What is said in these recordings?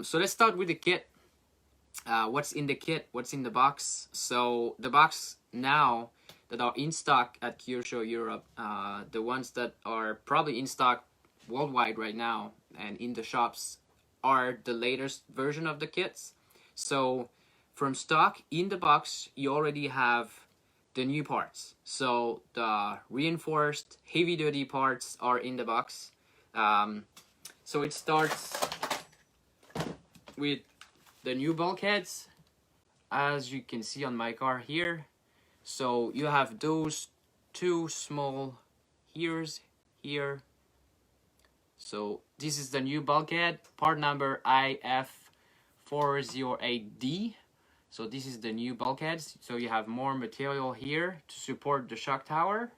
So let's start with the kit. What's in the kit? What's in the box? So the box now that are in stock at Kyosho Europe, the ones that are probably in stock worldwide right now and in the shops are the latest version of the kits. So from stock in the box, you already have the new parts. So the reinforced heavy duty parts are in the box. So it starts with the new bulkheads, as you can see on my car here. So you have those two small ears here. So this is the new bulkhead, part number IF408D. So this is the new bulkheads. So you have more material here to support the shock tower,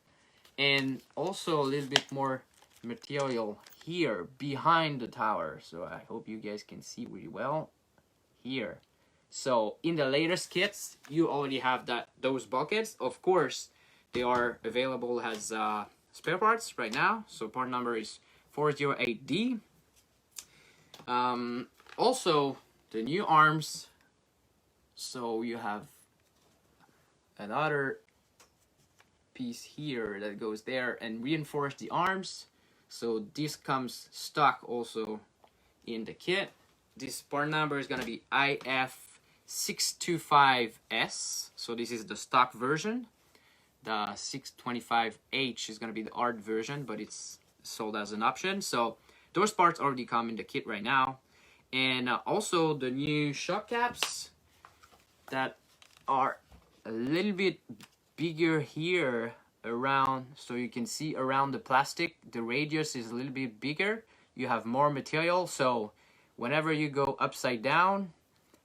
and also a little bit more material here behind the tower. So I hope you guys can see really well here. So in the latest kits, you already have those bulkheads. Of course, they are available as spare parts right now. So part number is 408D. Also, the new arms. So you have another piece here that goes there and reinforce the arms. So this comes stock also in the kit. This part number is gonna be IF625S. So this is the stock version. The 625H is gonna be the art version, but it's sold as an option. So those parts already come in the kit right now. And also the new shock caps that are a little bit bigger here around, so you can see around the plastic, the radius is a little bit bigger. You have more material, so whenever you go upside down,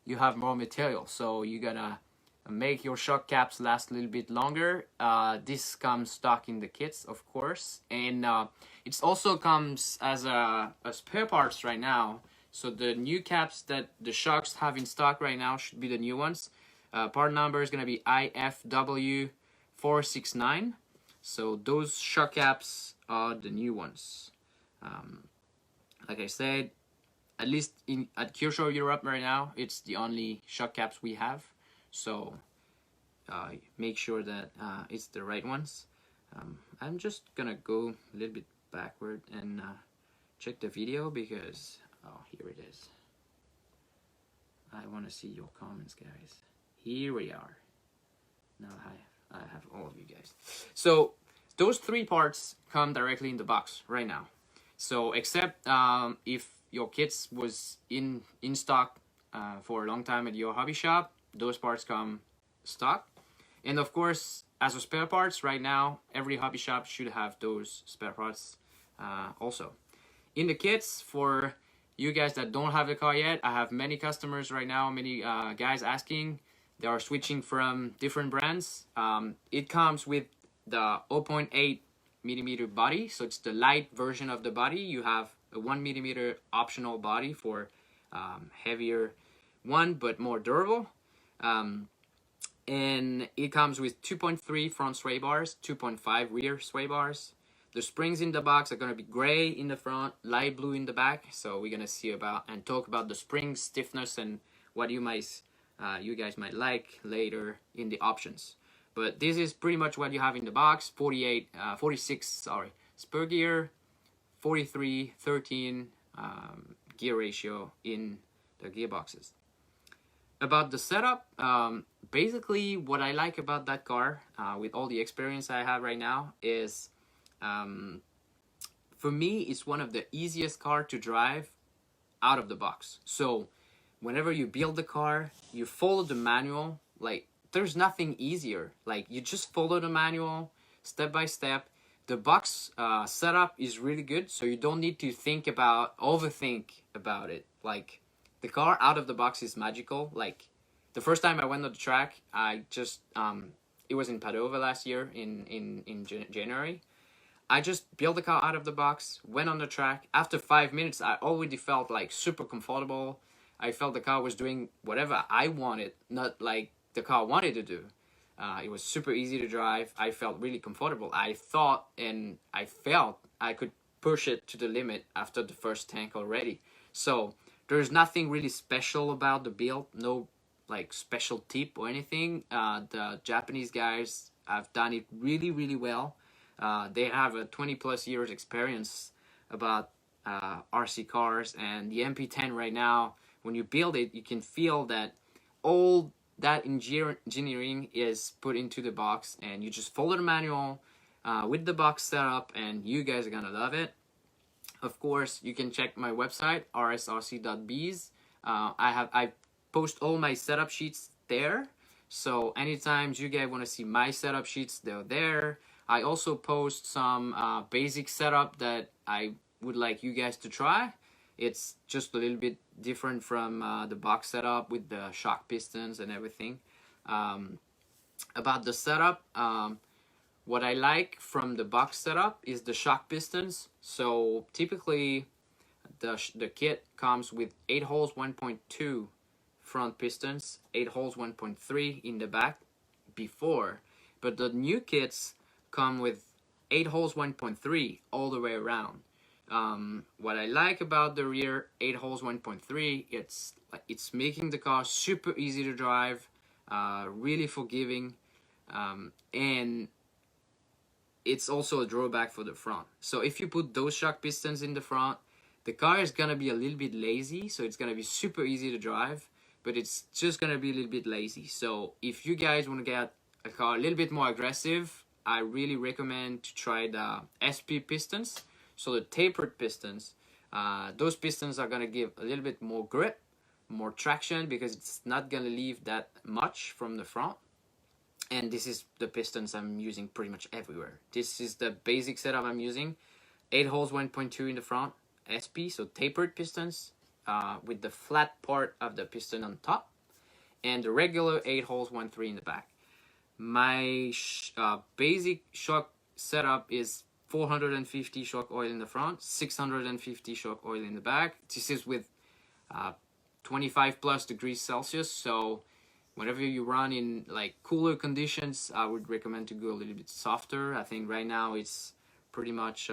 you have more material. So you're gonna make your shock caps last a little bit longer. This comes stock in the kits, of course, and it also comes as a spare parts right now. So the new caps that the shocks have in stock right now should be the new ones. Part number is gonna be IFW469. So those shock caps are the new ones. Like I said, at least at Kyosho Europe right now, it's the only shock caps we have. So make sure that it's the right ones. I'm just gonna go a little bit backward and check the video because, oh, here it is. I want to see your comments, guys. Here we are. Now I have all of you guys. So those three parts come directly in the box right now. So except if your kits was in stock for a long time at your hobby shop, those parts come stock. And of course, as a spare parts right now, every hobby shop should have those spare parts also. In the kits, for you guys that don't have the car yet, I have many customers right now, many guys asking. They are switching from different brands. It comes with the 0.8 millimeter body, so it's the light version of the body. You have a 1 millimeter optional body for heavier one, but more durable. And it comes with 2.3 front sway bars, 2.5 rear sway bars. The springs in the box are gonna be gray in the front, light blue in the back. So we're gonna see about and talk about the spring stiffness and what you guys might like later in the options. But this is pretty much what you have in the box. 46 spur gear, 43-13 gear ratio in the gearboxes. About the setup, basically what I like about that car, with all the experience I have right now, is for me, it's one of the easiest car to drive out of the box. So whenever you build the car, you follow the manual. Like, there's nothing easier. Like, you just follow the manual step by step. The box setup is really good, so you don't need to overthink about it. Like, the car out of the box is magical. Like, the first time I went on the track, I just it was in Padova last year in January. I just built the car out of the box, went on the track. After 5 minutes, I already felt like super comfortable. I felt the car was doing whatever I wanted, not like the car wanted to do. It was super easy to drive. I felt really comfortable. I thought and I felt I could push it to the limit after the first tank already. So there's nothing really special about the build, no like special tip or anything. The Japanese guys have done it really well. They have a 20+ years experience about RC cars, and the MP10 right now, when you build it, you can feel that all that engineering is put into the box, and you just follow the manual with the box setup, and you guys are gonna love it. Of course, you can check my website, rsrc.biz. I post all my setup sheets there. So anytime you guys want to see my setup sheets, they're there. I also post some basic setup that I would like you guys to try. It's just a little bit different from the box setup with the shock pistons and everything. About the setup, what I like from the box setup is the shock pistons. So typically the kit comes with 8 holes 1.2 front pistons, 8 holes 1.3 in the back before, but the new kits come with 8 holes 1.3 all the way around. What I like about the rear 8 holes 1.3, it's making the car super easy to drive, really forgiving, and it's also a drawback for the front. So if you put those shock pistons in the front, the car is gonna be a little bit lazy, so it's gonna be super easy to drive, but it's just gonna be a little bit lazy. So if you guys want to get a car a little bit more aggressive, I really recommend to try the SP pistons. So the tapered pistons, those pistons are gonna give a little bit more grip, more traction, because it's not gonna leave that much from the front. And this is the pistons I'm using pretty much everywhere. This is the basic setup I'm using. 8 holes 1.2 in the front, SP, so tapered pistons with the flat part of the piston on top, and the regular 8 holes 1.3 in the back. My basic shock setup is 450 shock oil in the front, 650 shock oil in the back. This is with 25+ degrees Celsius, so whenever you run in like cooler conditions, I would recommend to go a little bit softer. I think right now it's pretty much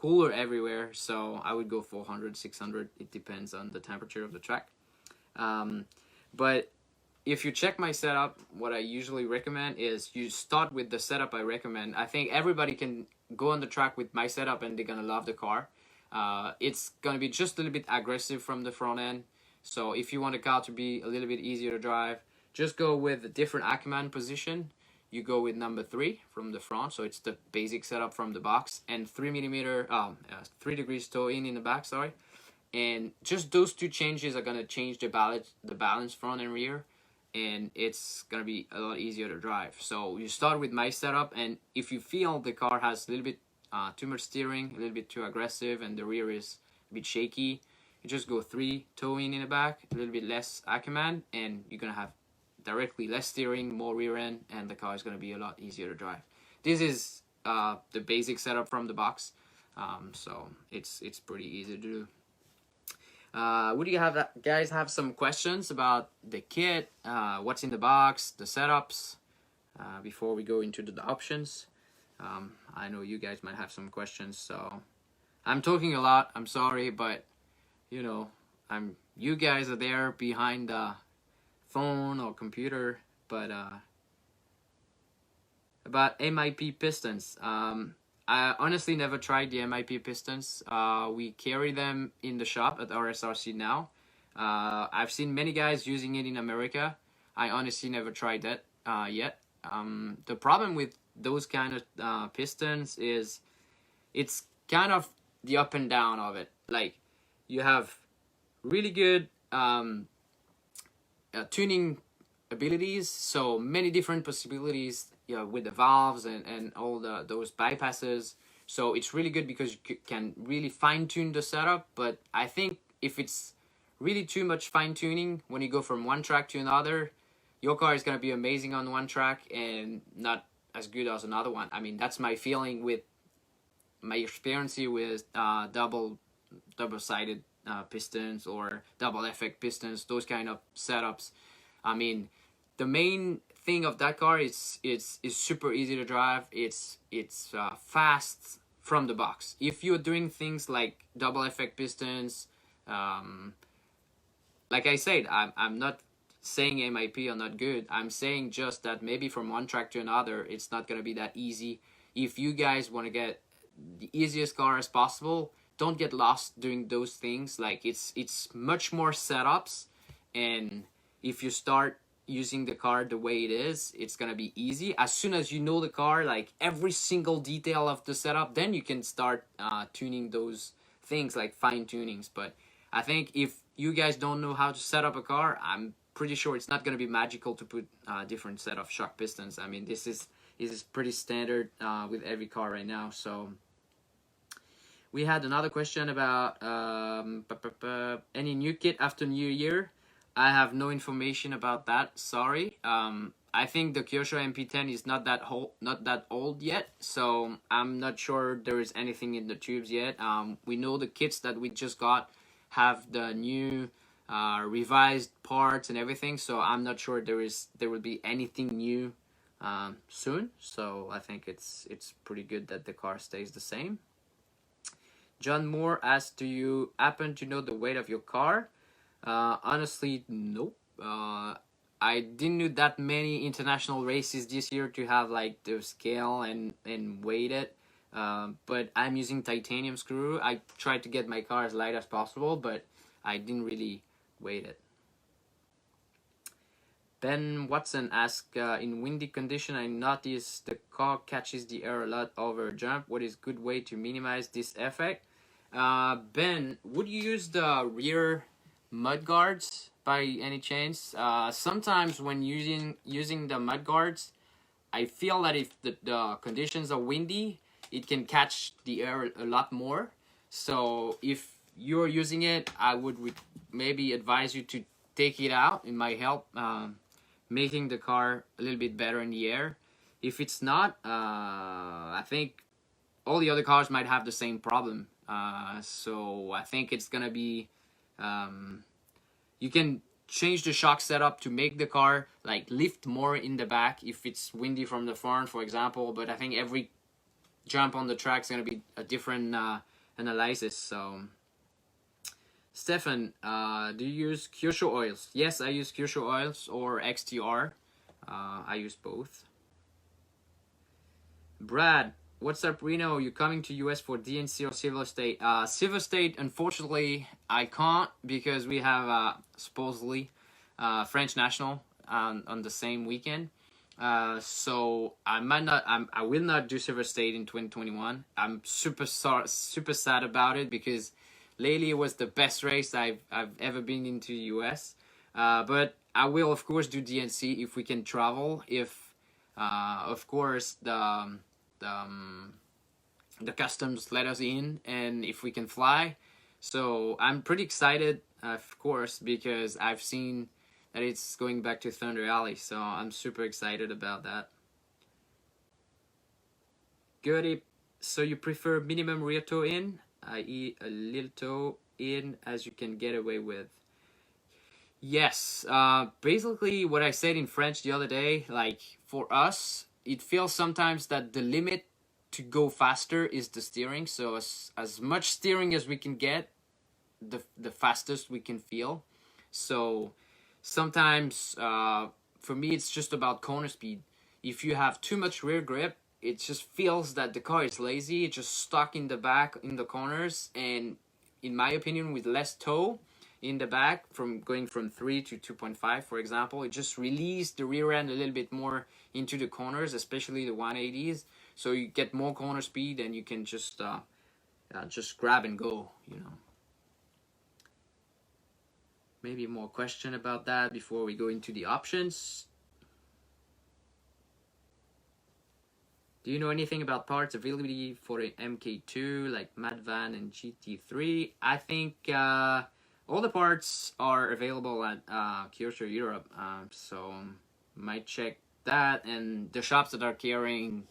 cooler everywhere, so I would go 400, 600. It depends on the temperature of the track. But if you check my setup, what I usually recommend is you start with the setup I recommend. I think everybody can go on the track with my setup and they're gonna love the car. It's gonna be just a little bit aggressive from the front end. So if you want the car to be a little bit easier to drive, just go with a different Ackerman position. You go with number 3 from the front, so it's the basic setup from the box, and 3 degrees toe in the back, sorry. And just those two changes are gonna change the balance front and rear, and it's gonna be a lot easier to drive. So you start with my setup, and if you feel the car has a little bit too much steering, a little bit too aggressive, and the rear is a bit shaky, you just go 3 toe in the back, a little bit less Ackerman, and you're gonna have directly less steering, more rear end, and the car is going to be a lot easier to drive. This is the basic setup from the box, so it's pretty easy to do. Would you guys have some questions about the kit, what's in the box, the setups, before we go into the options? I know you guys might have some questions, so I'm talking a lot. I'm sorry, but you know, you guys are there behind the phone or computer. But about MIP pistons, I honestly never tried the MIP pistons. We carry them in the shop at RSRC now. I've seen many guys using it in America. I honestly never tried that yet. The problem with those kind of pistons is it's kind of the up and down of it. Like, you have really good tuning abilities, so many different possibilities, you know, with the valves and all those bypasses. So it's really good because you can really fine-tune the setup. But I think if it's really too much fine-tuning, when you go from one track to another, your car is going to be amazing on one track and not as good as another one. I mean, that's my feeling with my experience here with double-sided pistons or double effect pistons, those kind of setups. I mean, the main thing of that car is it's super easy to drive. It's fast from the box. If you're doing things like double effect pistons, like I said, I'm not saying MIP are not good. I'm saying just that maybe from one track to another, it's not gonna be that easy. If you guys want to get the easiest car as possible, don't get lost doing those things. Like it's much more setups, and if you start using the car the way it is, it's gonna be easy. As soon as you know the car, like every single detail of the setup, then you can start tuning those things, like fine tunings. But I think if you guys don't know how to set up a car, I'm pretty sure it's not gonna be magical to put a different set of shock pistons. I mean, this is pretty standard with every car right now. So we had another question about any new kit after New Year. I have no information about that. Sorry. I think the Kyosho MP10 is not that old yet, so I'm not sure there is anything in the tubes yet. We know the kits that we just got have the new revised parts and everything, so I'm not sure there will be anything new soon. So I think it's pretty good that the car stays the same. John Moore asked, do you happen to know the weight of your car? Honestly, nope. I didn't do that many international races this year to have like the scale and weight it. But I'm using titanium screw. I tried to get my car as light as possible, but I didn't really weight it. Ben Watson asked, in windy condition, I noticed the car catches the air a lot over a jump. What is good way to minimize this effect? Ben, would you use the rear mud guards by any chance? Sometimes when using the mud guards, I feel that if the conditions are windy, it can catch the air a lot more. So if you're using it, I would maybe advise you to take it out. It might help making the car a little bit better in the air. If it's not, I think all the other cars might have the same problem. So I think it's gonna be you can change the shock setup to make the car like lift more in the back if it's windy from the front, for example. But I think every jump on the track is gonna be a different analysis. So Stefan, do you use Kyosho oils? Yes, I use Kyosho oils or XTR. I use both. Brad, what's up, Reno? You coming to US for DNC or Silver State? Silver State, unfortunately, I can't because we have supposedly French National on the same weekend. So I will not do Silver State in 2021. I'm super sad about it because lately it was the best race I've ever been into the US. But I will of course do DNC if we can travel. If of course the customs let us in and if we can fly. So I'm pretty excited, of course, because I've seen that it's going back to Thunder Alley. So I'm super excited about that. Good. So you prefer minimum rear toe in, i.e. a little toe in as you can get away with? Yes. Basically what I said in French the other day, like for us, it feels sometimes that the limit to go faster is the steering. So as much steering as we can get, the fastest we can feel. So sometimes for me it's just about corner speed. If you have too much rear grip, it just feels that the car is lazy. It's just stuck in the back in the corners, and in my opinion, with less toe in the back, from going from 3 to 2.5, for example, it just released the rear end a little bit more into the corners, especially the 180s. So you get more corner speed and you can just grab and go, you know. Maybe more question about that before we go into the options. Do you know anything about parts availability for the MK2, like Madvan and GT3? I think all the parts are available at Kyosho Europe, so might check that, and the shops that are carrying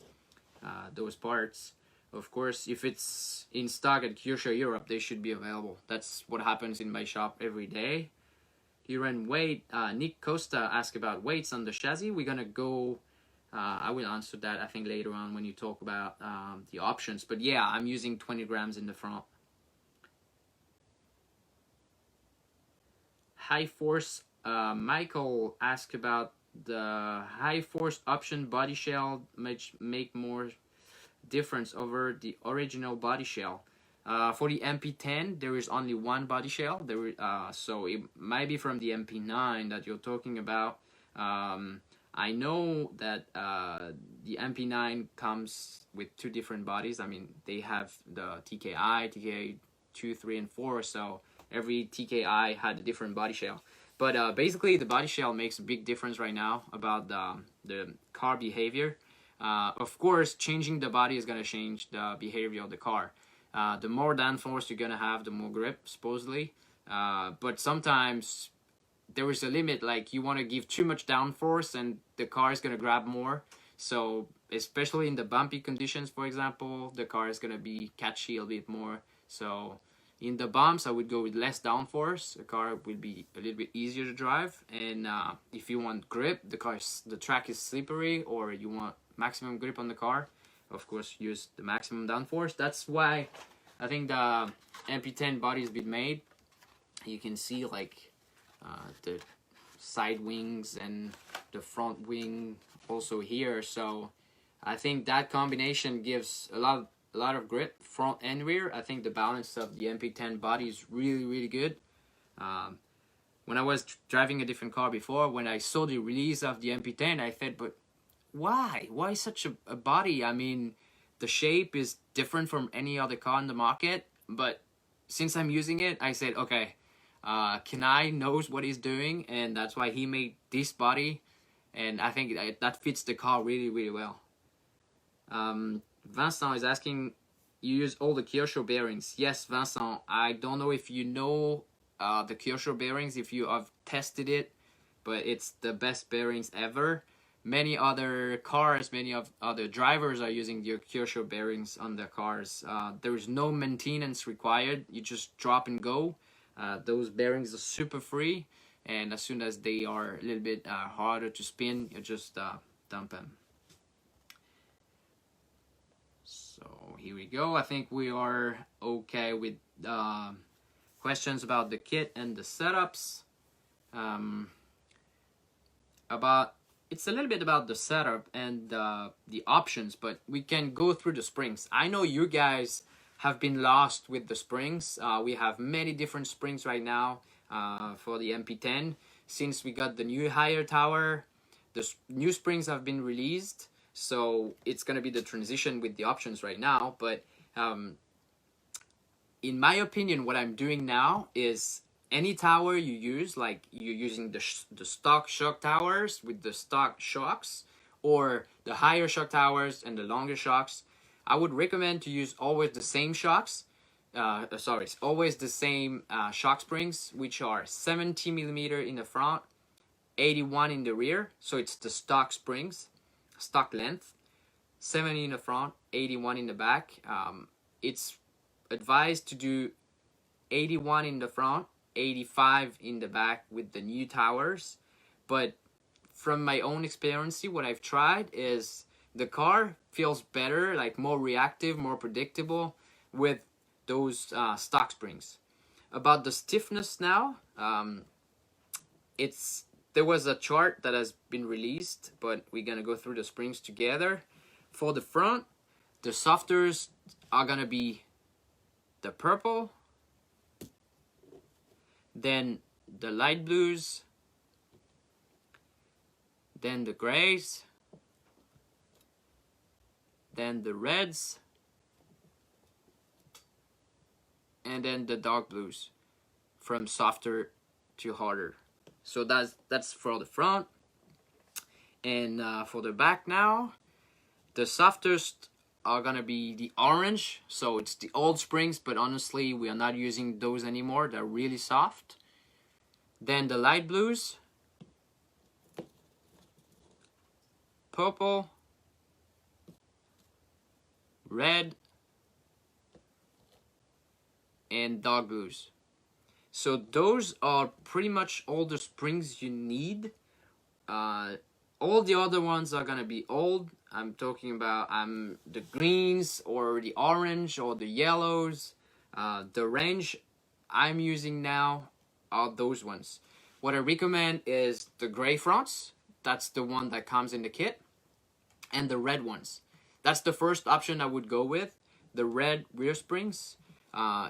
those parts. Of course, if it's in stock at Kyosho Europe, they should be available. That's what happens in my shop every day. Do you run weight? Nick Costa asked about weights on the chassis. We're gonna go. I will answer that I think later on when you talk about the options. But yeah, I'm using 20 grams in the front. high force. Michael asked about the high force option body shell make more difference over the original body shell. For the MP10, there is only one body shell. So it might be from the MP9 that you're talking about. I know that the MP9 comes with two different bodies. I mean, they have the TKI 2, 3, and 4. So every TKI had a different body shell. But basically, the body shell makes a big difference right now about the car behavior. Of course, changing the body is going to change the behavior of the car. The more downforce you're going to have, the more grip, supposedly. But sometimes there is a limit, like you want to give too much downforce and the car is going to grab more. So especially in the bumpy conditions, for example, the car is going to be catchy a bit more. So in the bumps, I would go with less downforce. The car will be a little bit easier to drive. And if you want grip, the track is slippery, or you want maximum grip on the car, of course, use the maximum downforce. That's why I think the MP10 body has been made. You can see like the side wings and the front wing also here. So I think that combination gives a lot of grip, front and rear. I think the balance of the MP10 body is really good. When I was driving a different car before, when I saw the release of the MP10, I thought, but why such a body? I mean, the shape is different from any other car in the market, but since I'm using it, I said, okay, Kenai knows what he's doing, and that's why he made this body, and I think that fits the car really well. Vincent is asking, you use all the Kyosho bearings? Yes, Vincent. I don't know if you know the Kyosho bearings, if you have tested it, but it's the best bearings ever. Many other cars, many of other drivers are using the Kyosho bearings on their cars. There is no maintenance required. You just drop and go. Those bearings are super free, and as soon as they are a little bit harder to spin, you just dump them. So here we go. I think we are okay with questions about the kit and the setups. It's a little bit about the setup and the options, but we can go through the springs. I know you guys have been lost with the springs. We have many different springs right now for the MP10. Since we got the new higher tower, the new springs have been released, so it's going to be the transition with the options right now. But in my opinion, what I'm doing now is any tower you use, like you're using the stock shock towers with the stock shocks, or the higher shock towers and the longer shocks, I would recommend to use always the same shocks. Always the same shock springs, which are 70mm in the front, 81 in the rear. So it's the stock springs, stock length, 70 in the front, 81 in the back. It's advised to do 81 in the front, 85 in the back with the new towers. But from my own experience, what I've tried is the car feels better, like more reactive, more predictable with those stock springs. About the stiffness now, there was a chart that has been released, but we're gonna go through the springs together. For the front, the softers are gonna be the purple, then the light blues, then the grays, then the reds, and then the dark blues, from softer to harder. So that's for the front. And for the back now, the softest are gonna be the orange. So it's the old springs, but honestly we are not using those anymore. They're really soft. Then the light blues, purple, red, and dark blues. So those are pretty much all the springs you need. All the other ones are gonna be old. I'm talking about the greens or the orange or the yellows. The range I'm using now are those ones. what I recommend is the gray fronts. That's the one that comes in the kit, and the red ones. That's the first option I would go with, the red rear springs.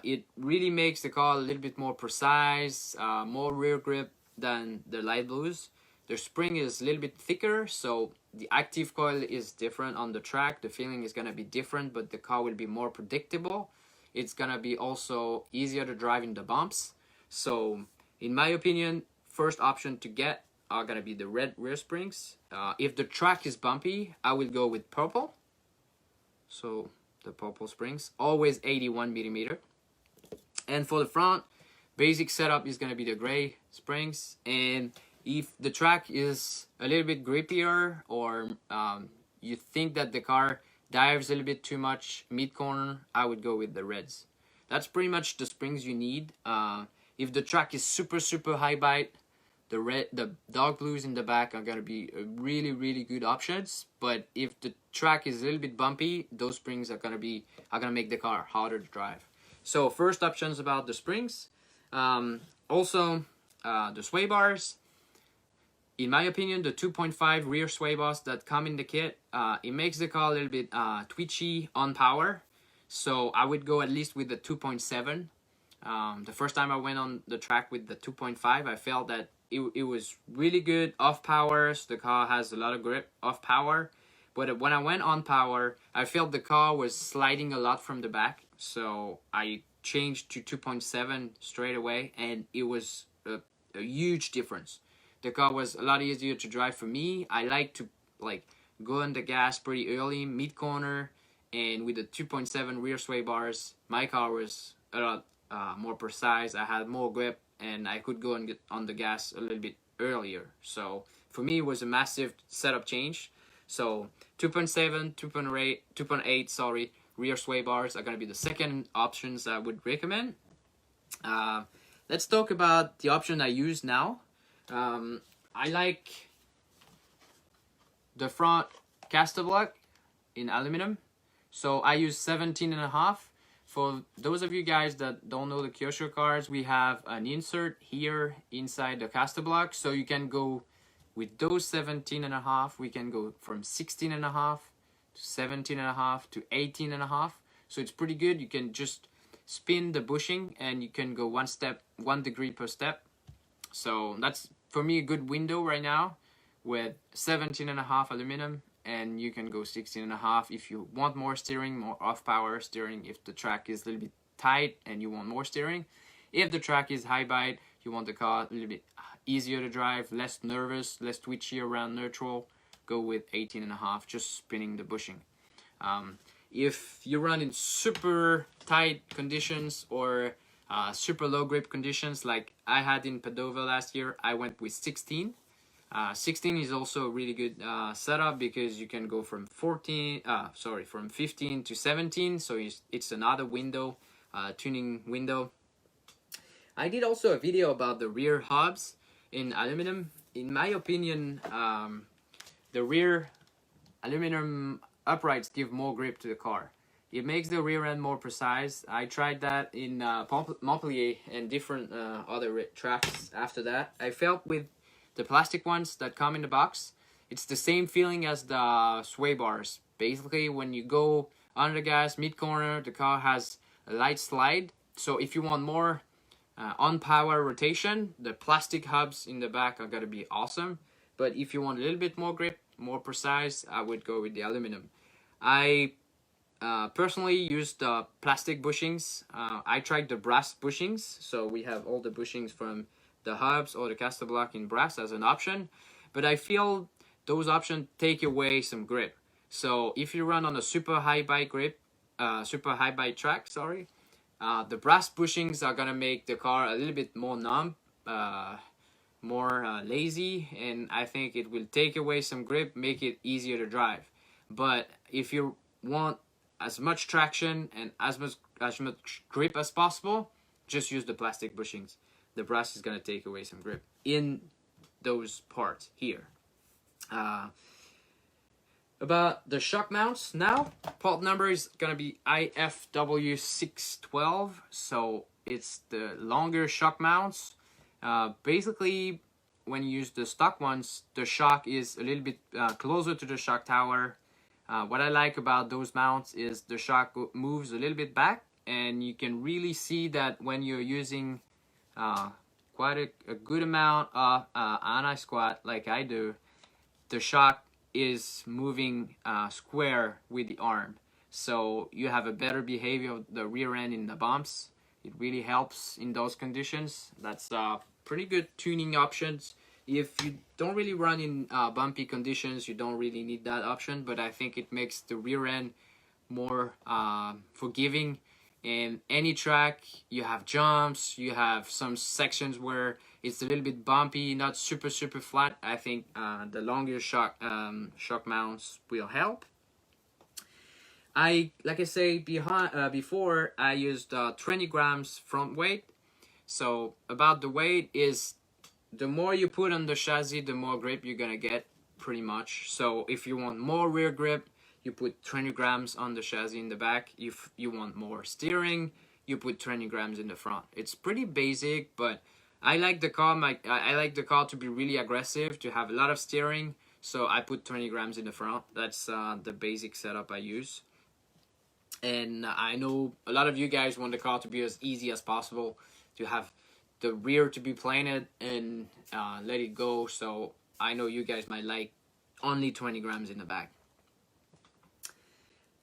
It really makes the car a little bit more precise, more rear grip than the light blues. The spring is a little bit thicker, so the active coil is different on the track. The feeling is gonna be different, but the car will be more predictable. It's gonna be also easier to drive in the bumps. So, in my opinion, first option to get are gonna be the red rear springs. If the track is bumpy, I will go with purple. So the purple springs, always 81 millimeter. And for the front, basic setup is gonna be the gray springs. And if the track is a little bit grippier, or you think that the car dives a little bit too much mid corner, I would go with the reds. That's pretty much the springs you need. If the track is super high bite, the dark blues in the back are gonna be really good options. But if the track is a little bit bumpy, those springs are gonna make the car harder to drive. So first options about the springs. Also the sway bars. In my opinion, the 2.5 rear sway bars that come in the kit, it makes the car a little bit twitchy on power. So I would go at least with the 2.7. The first time I went on the track with the 2.5, I felt that it was really good off power. So the car has a lot of grip off power. But when I went on power, I felt the car was sliding a lot from the back. So I changed to 2.7 straight away, and it was a huge difference. The car was a lot easier to drive for me. I like to go on the gas pretty early, mid corner, and with the 2.7 rear sway bars, my car was a lot more precise. I had more grip, and I could go and get on the gas a little bit earlier. So for me, it was a massive setup change. So 2.7, 2.8, sorry, rear sway bars are gonna be the second options I would recommend. Let's talk about the option I use now. I like the front caster block in aluminum. So I use 17.5. For those of you guys that don't know the Kyosho cars, we have an insert here inside the caster block. So you can go with those 17.5. We can go from 16.5 to 17.5 to 18.5. So it's pretty good. You can just spin the bushing and you can go 1 degree per step. So that's for me a good window right now with 17.5 aluminum, and you can go 16.5 if you want more steering, more off power steering, if the track is a little bit tight and you want more steering. If the track is high bite, you want the car a little bit easier to drive, less nervous, less twitchy around neutral, go with 18.5, just spinning the bushing. If you run in super tight conditions or super low grip conditions like I had in Padova last year, I went with 16. 16 is also a really good setup because you can go from from 15 to 17. So it's another window, tuning window. I did also a video about the rear hubs in aluminum. In my opinion, the rear aluminum uprights give more grip to the car. It makes the rear end more precise. I tried that in Montpellier and different other tracks after that. I felt with the plastic ones that come in the box, it's the same feeling as the sway bars. Basically, when you go under the gas, mid-corner, the car has a light slide. So if you want more on-power rotation, the plastic hubs in the back are going to be awesome. But if you want a little bit more grip, more precise, I would go with the aluminum. I personally used the plastic bushings. I tried the brass bushings, so we have all the bushings from the hubs or the caster block in brass as an option, but I feel those options take away some grip. So if you run on a super high bite track, the brass bushings are gonna make the car a little bit more numb, more lazy, and I think it will take away some grip, make it easier to drive. But if you want as much traction and as much grip as possible, just use the plastic bushings. The brass is going to take away some grip in those parts here. About the shock mounts now, part number is going to be IFW612, so it's the longer shock mounts. Basically, when you use the stock ones, the shock is a little bit closer to the shock tower. What I like about those mounts is the shock moves a little bit back, and you can really see that when you're using quite a good amount of anti-squat like I do, the shock is moving square with the arm. So you have a better behavior of the rear end in the bumps. It really helps in those conditions. That's pretty good tuning options. If you don't really run in bumpy conditions, you don't really need that option, but I think it makes the rear end more forgiving. In any track, you have jumps, you have some sections where it's a little bit bumpy, not super flat. I think the longer shock mounts will help. Like I say before, I used 20 grams front weight. So about the weight is, the more you put on the chassis, the more grip you're gonna get, pretty much. So if you want more rear grip, you put 20 grams on the chassis in the back. If you want more steering, you put 20 grams in the front. It's pretty basic, but I like the car. I like the car to be really aggressive, to have a lot of steering. So I put 20 grams in the front. That's the basic setup I use. And I know a lot of you guys want the car to be as easy as possible, to have the rear to be planted and let it go. So I know you guys might like only 20 grams in the back.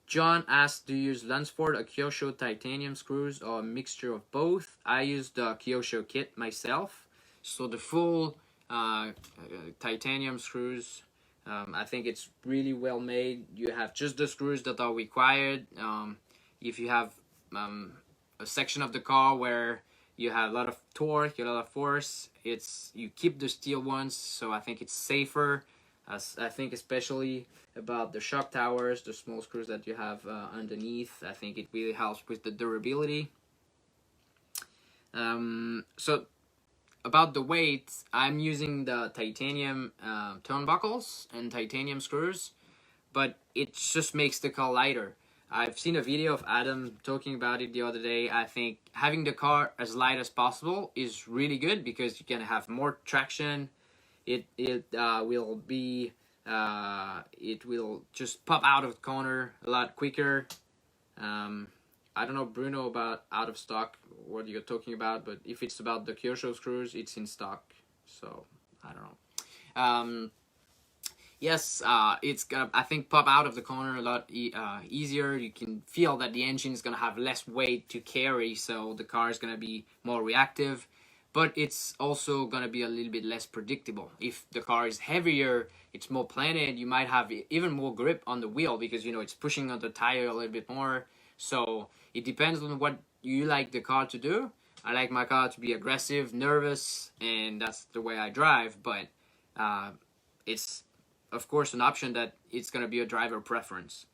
John asked, do you use Lunsford or Kyosho titanium screws or a mixture of both? I use the Kyosho kit myself. So the full titanium screws, I think it's really well made. You have just the screws that are required. If you have a section of the car where you have a lot of torque, a lot of force, you keep the steel ones, so I think it's safer. I think especially about the shock towers, the small screws that you have underneath, I think it really helps with the durability. So about the weight, I'm using the titanium turnbuckles and titanium screws, but it just makes the car lighter. I've seen a video of Adam talking about it the other day. I think having the car as light as possible is really good because you can have more traction. It will just pop out of the corner a lot quicker. I don't know, Bruno, about out of stock, what you're talking about, but if it's about the Kyosho screws, it's in stock. So I don't know. Yes, it's gonna, I think, pop out of the corner a lot easier. You can feel that the engine is gonna have less weight to carry, so the car is gonna be more reactive. But it's also gonna be a little bit less predictable. If the car is heavier, it's more planted, you might have even more grip on the wheel because, you know, it's pushing on the tire a little bit more. So it depends on what you like the car to do. I like my car to be aggressive, nervous, and that's the way I drive. But it's, of course, an option that it's going to be a driver preference.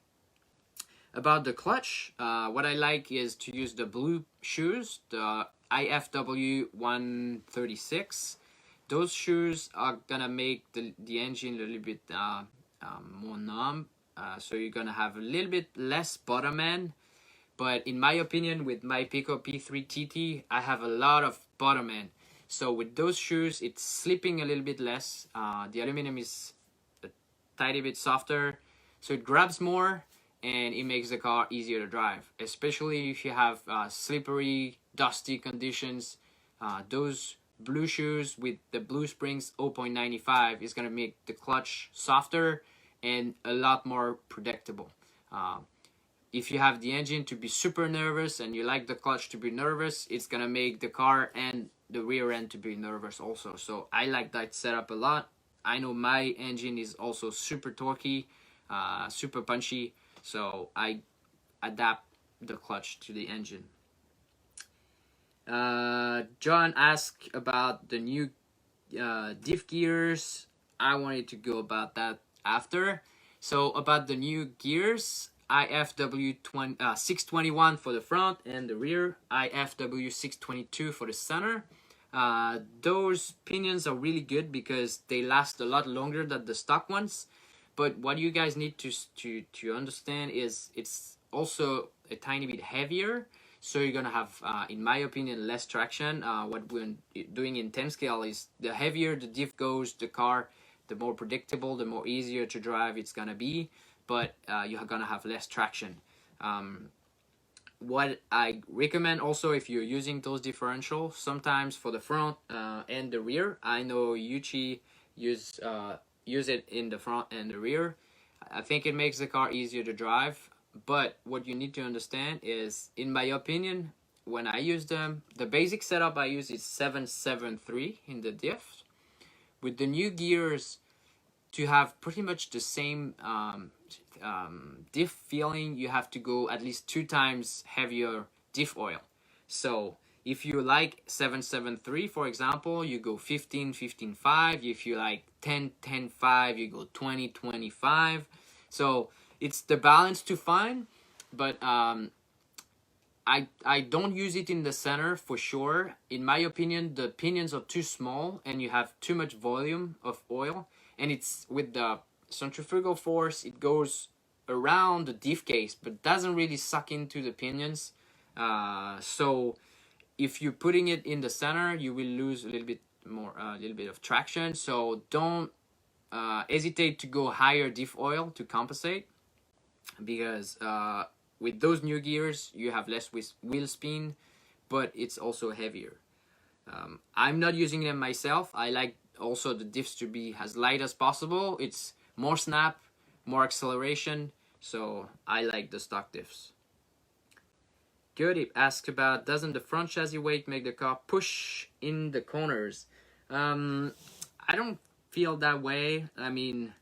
About the clutch, what I like is to use the blue shoes, the IFW 136. Those shoes are going to make the engine a little bit more numb. So you're going to have a little bit less bottom end. But in my opinion, with my Pico P3 TT, I have a lot of bottom end. So with those shoes, it's slipping a little bit less. The aluminum is a tiny bit softer, so it grabs more and it makes the car easier to drive, especially if you have slippery, dusty conditions. Those blue shoes with the blue springs 0.95 is going to make the clutch softer and a lot more predictable. If you have the engine to be super nervous and you like the clutch to be nervous, it's going to make the car and the rear end to be nervous also. So I like that setup a lot. I know my engine is also super torquey, super punchy, so I adapt the clutch to the engine. John asked about the new Diff Gears. I wanted to go about that after. So about the new gears, IFW 621 for the front and the rear, IFW 622 for the center. Those pinions are really good because they last a lot longer than the stock ones. But what you guys need to understand is it's also a tiny bit heavier. so you're gonna have, in my opinion, less traction. What we're doing in 10 scale is the heavier the diff goes, the car, the more predictable, the more easier to drive it's gonna be, but you're gonna have less traction. What I recommend also, if you're using those differentials, sometimes for the front and the rear, I know Yuchi use it in the front and the rear. I think it makes the car easier to drive, but what you need to understand is, in my opinion, when I use them, the basic setup I use is 773 in the diff. With the new gears, to have pretty much the same diff feeling, you have to go at least 2 times heavier diff oil. So if you like 773, for example, you go 15, 15.5. If you like 10, 10.5, you go 20, 25. So it's the balance to find, but I don't use it in the center for sure. In my opinion, the pinions are too small and you have too much volume of oil, and it's with the centrifugal force, it goes around the diff case but doesn't really suck into the pinions. So if you're putting it in the center, you will lose a little bit more, a little bit of traction. So don't hesitate to go higher diff oil to compensate, because with those new gears you have less wheel spin, but it's also heavier. I'm not using them myself. I like also the diffs to be as light as possible. It's more snap, more acceleration, so I like the stock diffs. Good asks about, doesn't the front chassis weight make the car push in the corners? I don't feel that way. I mean,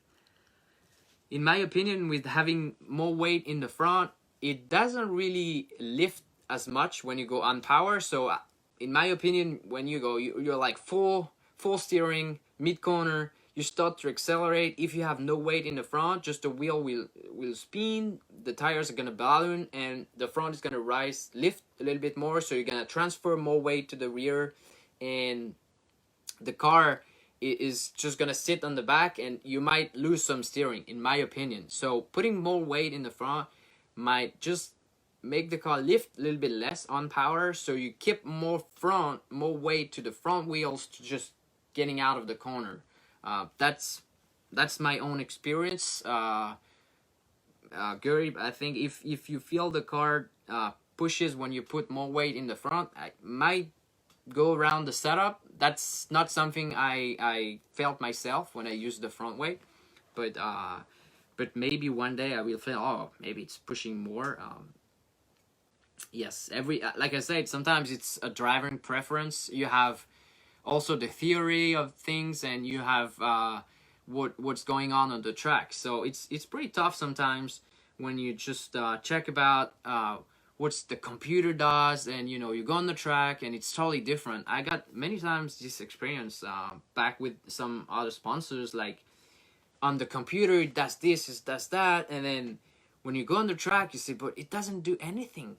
in my opinion, with having more weight in the front, it doesn't really lift as much when you go on power. So in my opinion, when you go, you're like full steering, mid corner, you start to accelerate. If you have no weight in the front, just the wheel will spin, the tires are gonna balloon, and the front is gonna lift a little bit more, so you're gonna transfer more weight to the rear, and the car is just gonna sit on the back, and you might lose some steering, in my opinion. So putting more weight in the front might just make the car lift a little bit less on power, so you keep more weight to the front wheels, to just getting out of the corner. That's my own experience. Gary, I think if you feel the car pushes when you put more weight in the front, I might go around the setup. That's not something I felt myself when I used the front weight, but maybe one day I will feel, oh, maybe it's pushing more. Yes, like I said, sometimes it's a driving preference. You have also the theory of things, and you have what's going on the track. So it's pretty tough sometimes when you just check about what's the computer does, and you go on the track and it's totally different. I got many times this experience back with some other sponsors, like on the computer it does this, it does that, and then when you go on the track you say, but it doesn't do anything,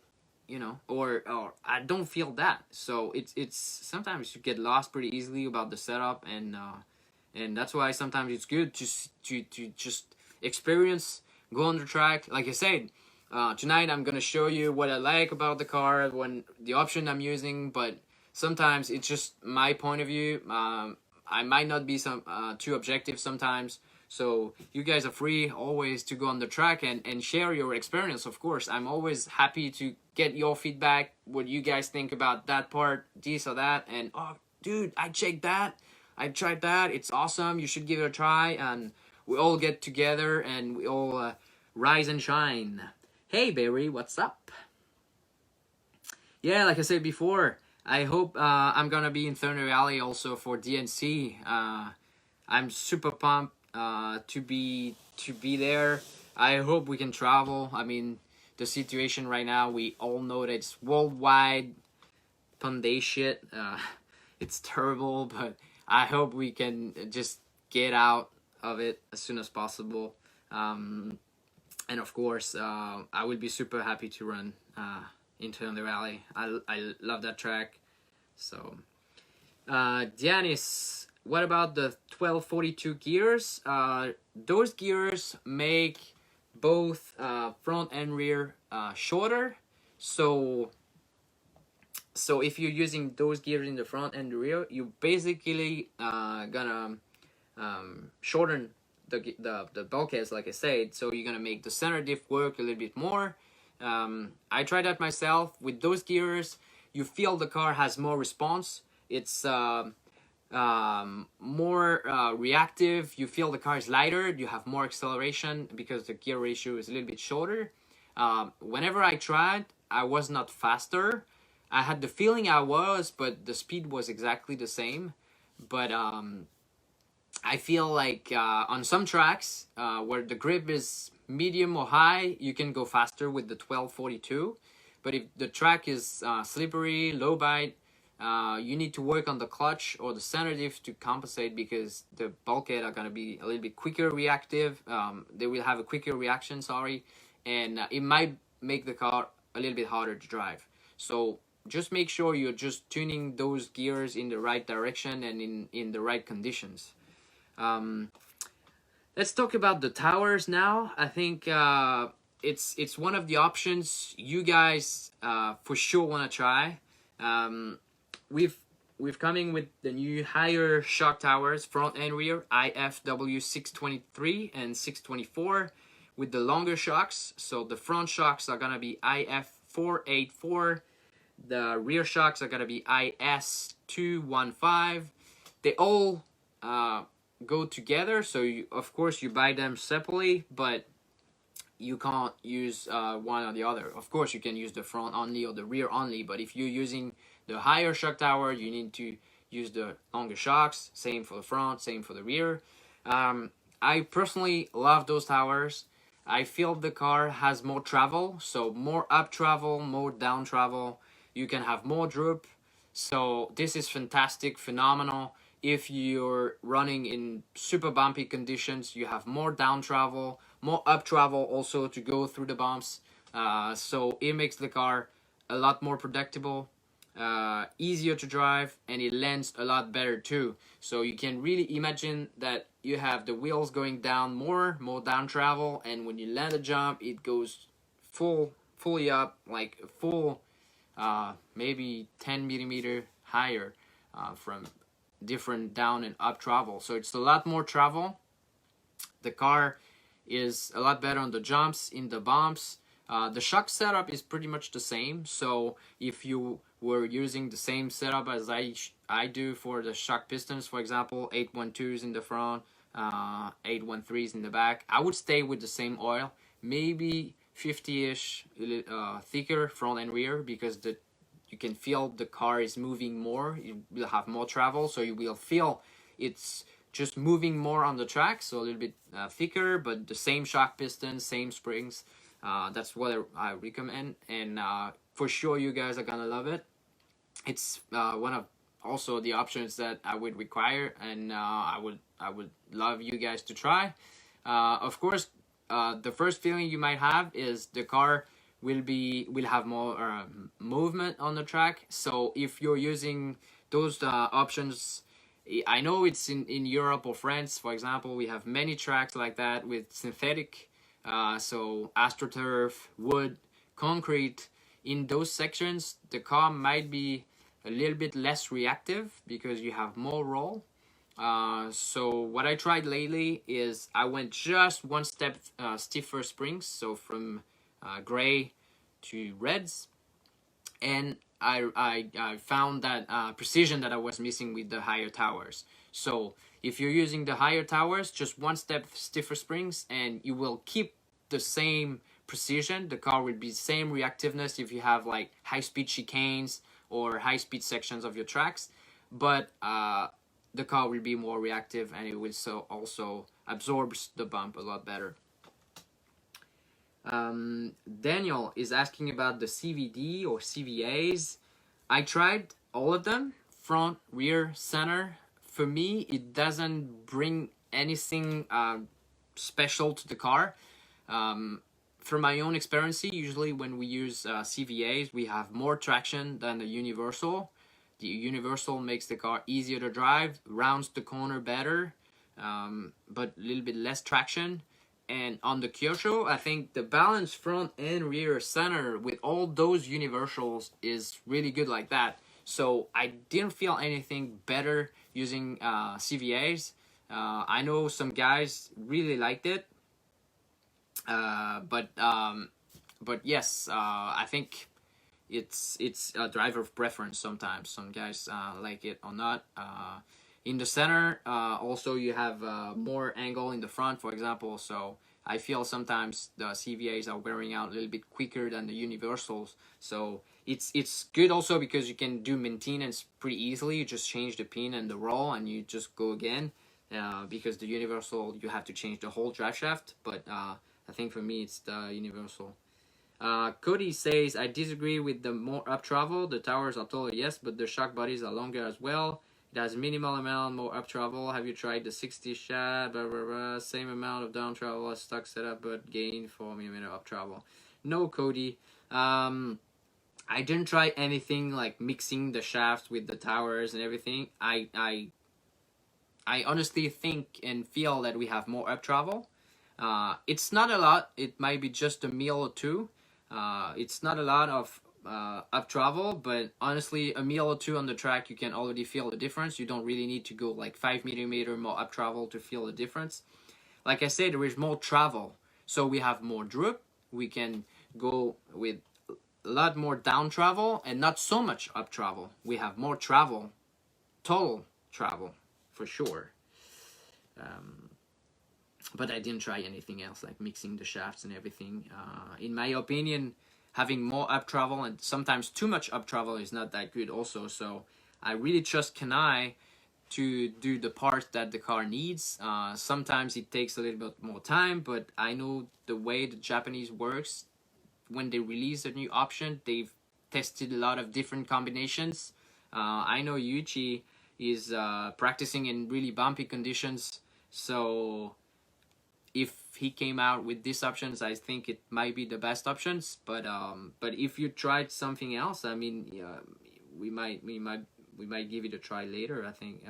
or I don't feel that. So it's sometimes you get lost pretty easily about the setup, and that's why sometimes it's good to just experience, go on the track. Like I said, tonight I'm gonna show you what I like about the car, when the option I'm using, but sometimes it's just my point of view. I might not be too objective sometimes. So you guys are free always to go on the track and share your experience. Of course, I'm always happy to get your feedback, what you guys think about that part, this or that, and oh, dude, I checked that, I tried that, it's awesome, you should give it a try, and we all get together and we all rise and shine. Hey Barry, what's up? Yeah, like I said before, I hope I'm gonna be in Thunder Valley also for DNC. I'm super pumped to be there. I hope we can travel. I mean, the situation right now, we all know that it's worldwide Hyundai shit. It's terrible, but I hope we can just get out of it as soon as possible. And of course, I will be super happy to run into the rally. I love that track. So, Dianis, what about the 1242 gears? Those gears make both front and rear shorter. So So if you're using those gears in the front and the rear, you basically gonna shorten the bulkheads, like I said. So you're gonna make the center diff work a little bit more. I tried that myself with those gears. You feel the car has more response. It's more reactive. You feel the car is lighter. You have more acceleration because the gear ratio is a little bit shorter. Whenever I tried, I was not faster. I had the feeling I was, but the speed was exactly the same. But I feel like on some tracks where the grip is medium or high, you can go faster with the 1242. But if the track is slippery, low bite, you need to work on the clutch or the center diff to compensate, because the bulkhead are going to be a little bit quicker reactive. They will have a quicker reaction, sorry, and it might make the car a little bit harder to drive. So just make sure you're just tuning those gears in the right direction and in the right conditions. Let's talk about the towers now. I think it's one of the options you guys for sure want to try. We've coming with the new higher shock towers, front and rear, IFW 623 and 624, with the longer shocks. So the front shocks are gonna be IF 484. The rear shocks are gonna be IS 215. They all go together, so of course you buy them separately, but you can't use one or the other. Of course you can use the front only or the rear only, but if you're using the higher shock tower, you need to use the longer shocks. Same for the front, same for the rear. I personally love those towers. I feel the car has more travel, so more up travel, more down travel. You can have more droop. So this is fantastic, phenomenal. If you're running in super bumpy conditions, you have more down travel, more up travel also to go through the bumps. So it makes the car a lot more predictable, easier to drive, and it lands a lot better too. So you can really imagine that you have the wheels going down more down travel, and when you land a jump, it goes fully up, like full, maybe 10 millimeter higher from different down and up travel. So it's a lot more travel. The car is a lot better on the jumps, in the bumps. The shock setup is pretty much the same. So if you were using the same setup as I do for the shock pistons, for example, 812s in the front, 813s in the back, I would stay with the same oil, maybe 50-ish thicker front and rear, because you can feel the car is moving more. You will have more travel, so you will feel it's just moving more on the track, so a little bit thicker, but the same shock piston, same springs. That's what I recommend, and for sure you guys are gonna love it. It's one of also the options that I would require, and I would love you guys to try. Of course, the first feeling you might have is the car will have more movement on the track. So if you're using those options, I know it's in Europe or France, for example, we have many tracks like that with synthetic, so AstroTurf, wood, concrete. In those sections, the car might be a little bit less reactive because you have more roll. So what I tried lately is I went just one step stiffer springs, so from gray to reds, and I found that precision that I was missing with the higher towers. So if you're using the higher towers, just one step stiffer springs, and you will keep the same precision. The car will be same reactiveness if you have like high-speed chicanes or high-speed sections of your tracks, but the car will be more reactive, and it will also absorbs the bump a lot better. Daniel is asking about the CVD or CVAs. I tried all of them, front, rear, center. For me, it doesn't bring anything special to the car. From my own experience, usually when we use CVAs, we have more traction than the universal. The universal makes the car easier to drive, rounds the corner better, but a little bit less traction. And on the Kyosho, I think the balance front and rear center with all those universals is really good like that. So I didn't feel anything better using CVAs. I know some guys really liked it, but yes, I think it's a driver of preference. Sometimes some guys like it or not. In the center, also you have more angle in the front, for example. So I feel sometimes the CVAs are wearing out a little bit quicker than the universals. So it's good also because you can do maintenance pretty easily. You just change the pin and the roll, and you just go again. Because the universal, you have to change the whole drive shaft. But I think for me, it's the universal. Cody says, I disagree with the more up travel. The towers are totally yes, but the shock bodies are longer as well. It has minimal amount more up travel. Have you tried the 60 shot? Blah, blah, blah. Same amount of down travel as stock setup, but gain 4mm up travel. No, Cody. I didn't try anything like mixing the shafts with the towers and everything. I honestly think and feel that we have more up travel. It's not a lot. It might be just a meal or two. It's not a lot of up travel, but honestly, a meal or two on the track, you can already feel the difference. You don't really need to go like 5mm more up travel to feel the difference. Like I said, there is more travel, so we have more droop. We can go with a lot more down travel and not so much up travel. We have more travel, total travel, for sure. But I didn't try anything else like mixing the shafts and everything. In my opinion, having more up travel and sometimes too much up travel is not that good also. So I really trust Kanai to do the parts that the car needs. Sometimes it takes a little bit more time, but I know the way the Japanese works. When they release a new option, they've tested a lot of different combinations. I know Yuichi is practicing in really bumpy conditions, so if he came out with these options, I think it might be the best options. But if you tried something else, I mean, we might give it a try later. I think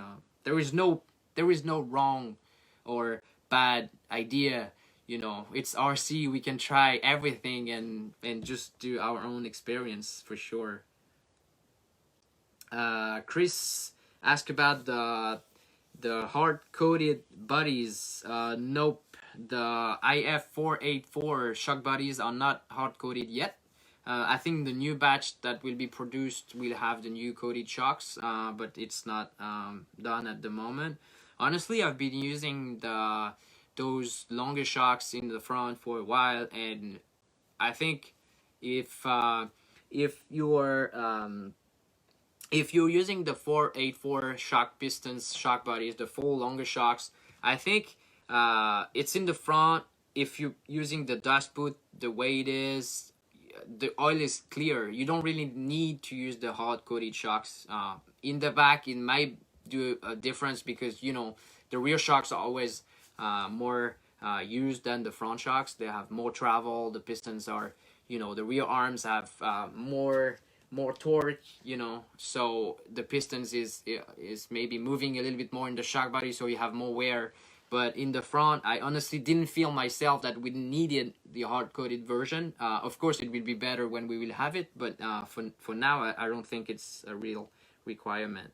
there is no wrong or bad idea. You know, it's RC. We can try everything and just do our own experience for sure. Chris asked about the hard-coated bodies. Nope. The IF484 shock bodies are not hard-coated yet. I think the new batch that will be produced will have the new coated shocks, but it's not done at the moment. Honestly, I've been using those longer shocks in the front for a while, and I think if you're using the 484 shock pistons, shock bodies, the full longer shocks, I think it's in the front. If you're using the dust boot the way it is, the oil is clear. You don't really need to use the hard coated shocks. In the back, it might do a difference because, you know, the rear shocks are always more used than the front shocks. They have more travel. The pistons are, you know, the rear arms have more torque, you know, so the pistons is maybe moving a little bit more in the shock body, so you have more wear. But in the front, I honestly didn't feel myself that we needed the hard-coated version. Of course, it will be better when we will have it, but for now, I don't think it's a real requirement.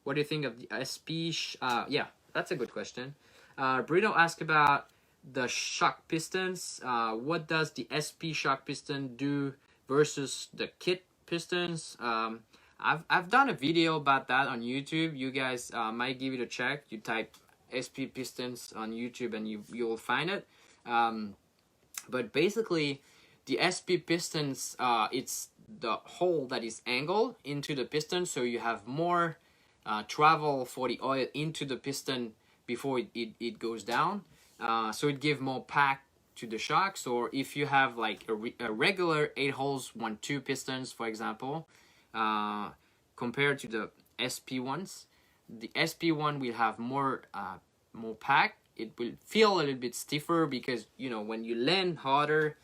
What do you think of the SP? Yeah, that's a good question. Bruno asked about the shock pistons. What does the SP shock piston do versus the kit pistons? I've done a video about that on YouTube. You guys might give it a check. You type SP pistons on YouTube and you'll find it. But basically, the SP pistons, it's the hole that is angled into the piston, so you have more travel for the oil into the piston before it goes down. So it gives more pack to the shocks. Or if you have like a regular 8 holes 1-2 pistons, for example, compared to the SP ones, the SP one will have more pack. It will feel a little bit stiffer because, you know, when you land harder,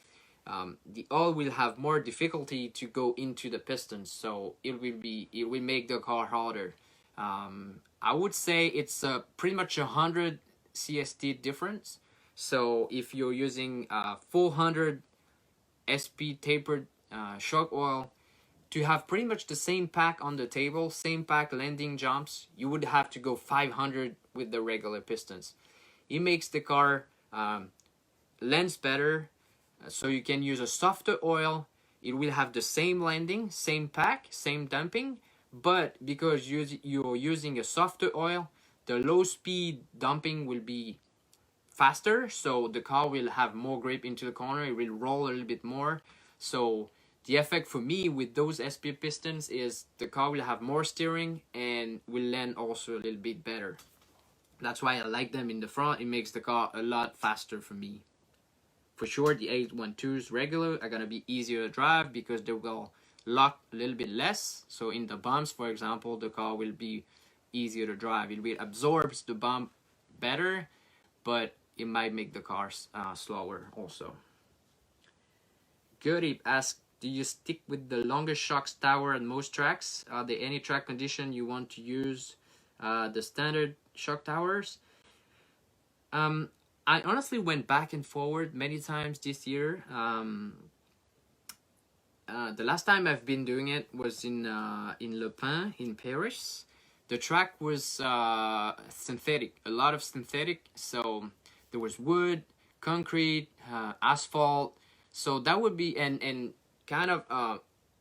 the oil will have more difficulty to go into the pistons, so it will make the car harder. I would say it's pretty much 100 CST difference. So if you're using 400 SP tapered shock oil, to have pretty much the same pack on the table, same pack landing jumps, you would have to go 500 with the regular pistons. It makes the car lands better, so you can use a softer oil. It will have the same landing, same pack, same dumping, but because you're using a softer oil, the low speed dumping will be faster, so the car will have more grip into the corner. It will roll a little bit more. So the effect for me with those SP pistons is the car will have more steering and will land also a little bit better. That's why I like them in the front. It makes the car a lot faster for me. For sure, the 812s regular are gonna be easier to drive because they will lock a little bit less. So in the bumps, for example, the car will be easier to drive. It will absorbs the bump better, but it might make the car slower also. Goodip asks, do you stick with the longest shocks tower at most tracks? Are there any track condition you want to use the standard shock towers? I honestly went back and forward many times this year. The last time I've been doing it was in Le Pen in Paris. The track was synthetic, a lot of synthetic. So there was wood, concrete, asphalt. So that would be and kind of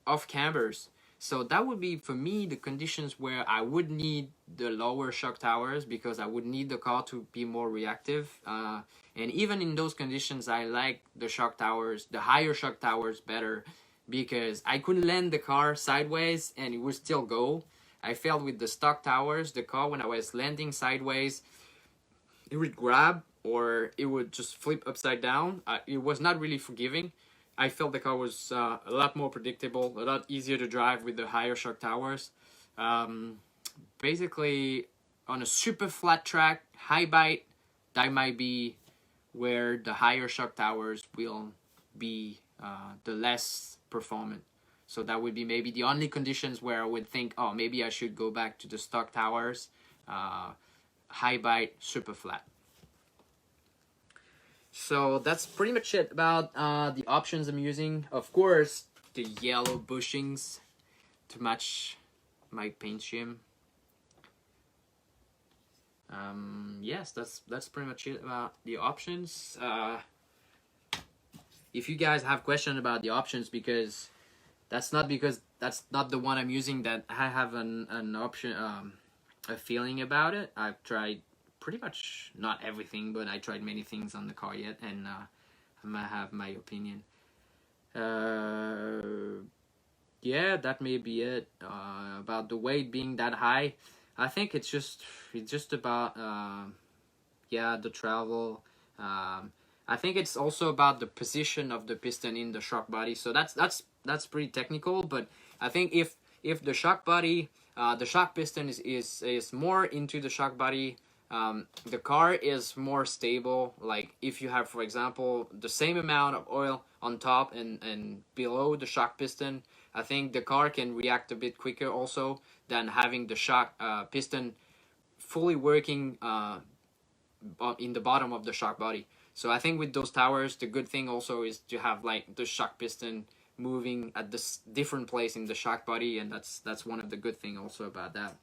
off cambers. So that would be for me the conditions where I would need the lower shock towers because I would need the car to be more reactive. And even in those conditions, I like the shock towers, the higher shock towers better because I could land the car sideways and it would still go. I felt with the stock towers, the car when I was landing sideways, it would grab or it would just flip upside down. It was not really forgiving. I felt the car was a lot more predictable, a lot easier to drive with the higher shock towers. Basically, on a super flat track, high bite, that might be where the higher shock towers will be the less performant. So that would be maybe the only conditions where I would think, oh, maybe I should go back to the stock towers, high bite, super flat. So that's pretty much it about the options I'm using. Of course, the yellow bushings to match my paint scheme. Yes, that's pretty much it about the options. If you guys have questions about the options, because that's not the one I'm using that I have an option, a feeling about it. I've tried pretty much not everything, but I tried many things on the car yet, and I might have my opinion. Yeah, that may be it. About the weight being that high, I think it's just about yeah, the travel. I think it's also about the position of the piston in the shock body. So that's pretty technical, but I think if the shock body, the shock piston is more into the shock body, the car is more stable. Like if you have, for example, the same amount of oil on top and below the shock piston, I think the car can react a bit quicker also than having the shock piston fully working in the bottom of the shock body. So I think with those towers, the good thing also is to have like the shock piston moving at this different place in the shock body, and that's one of the good thing also about that.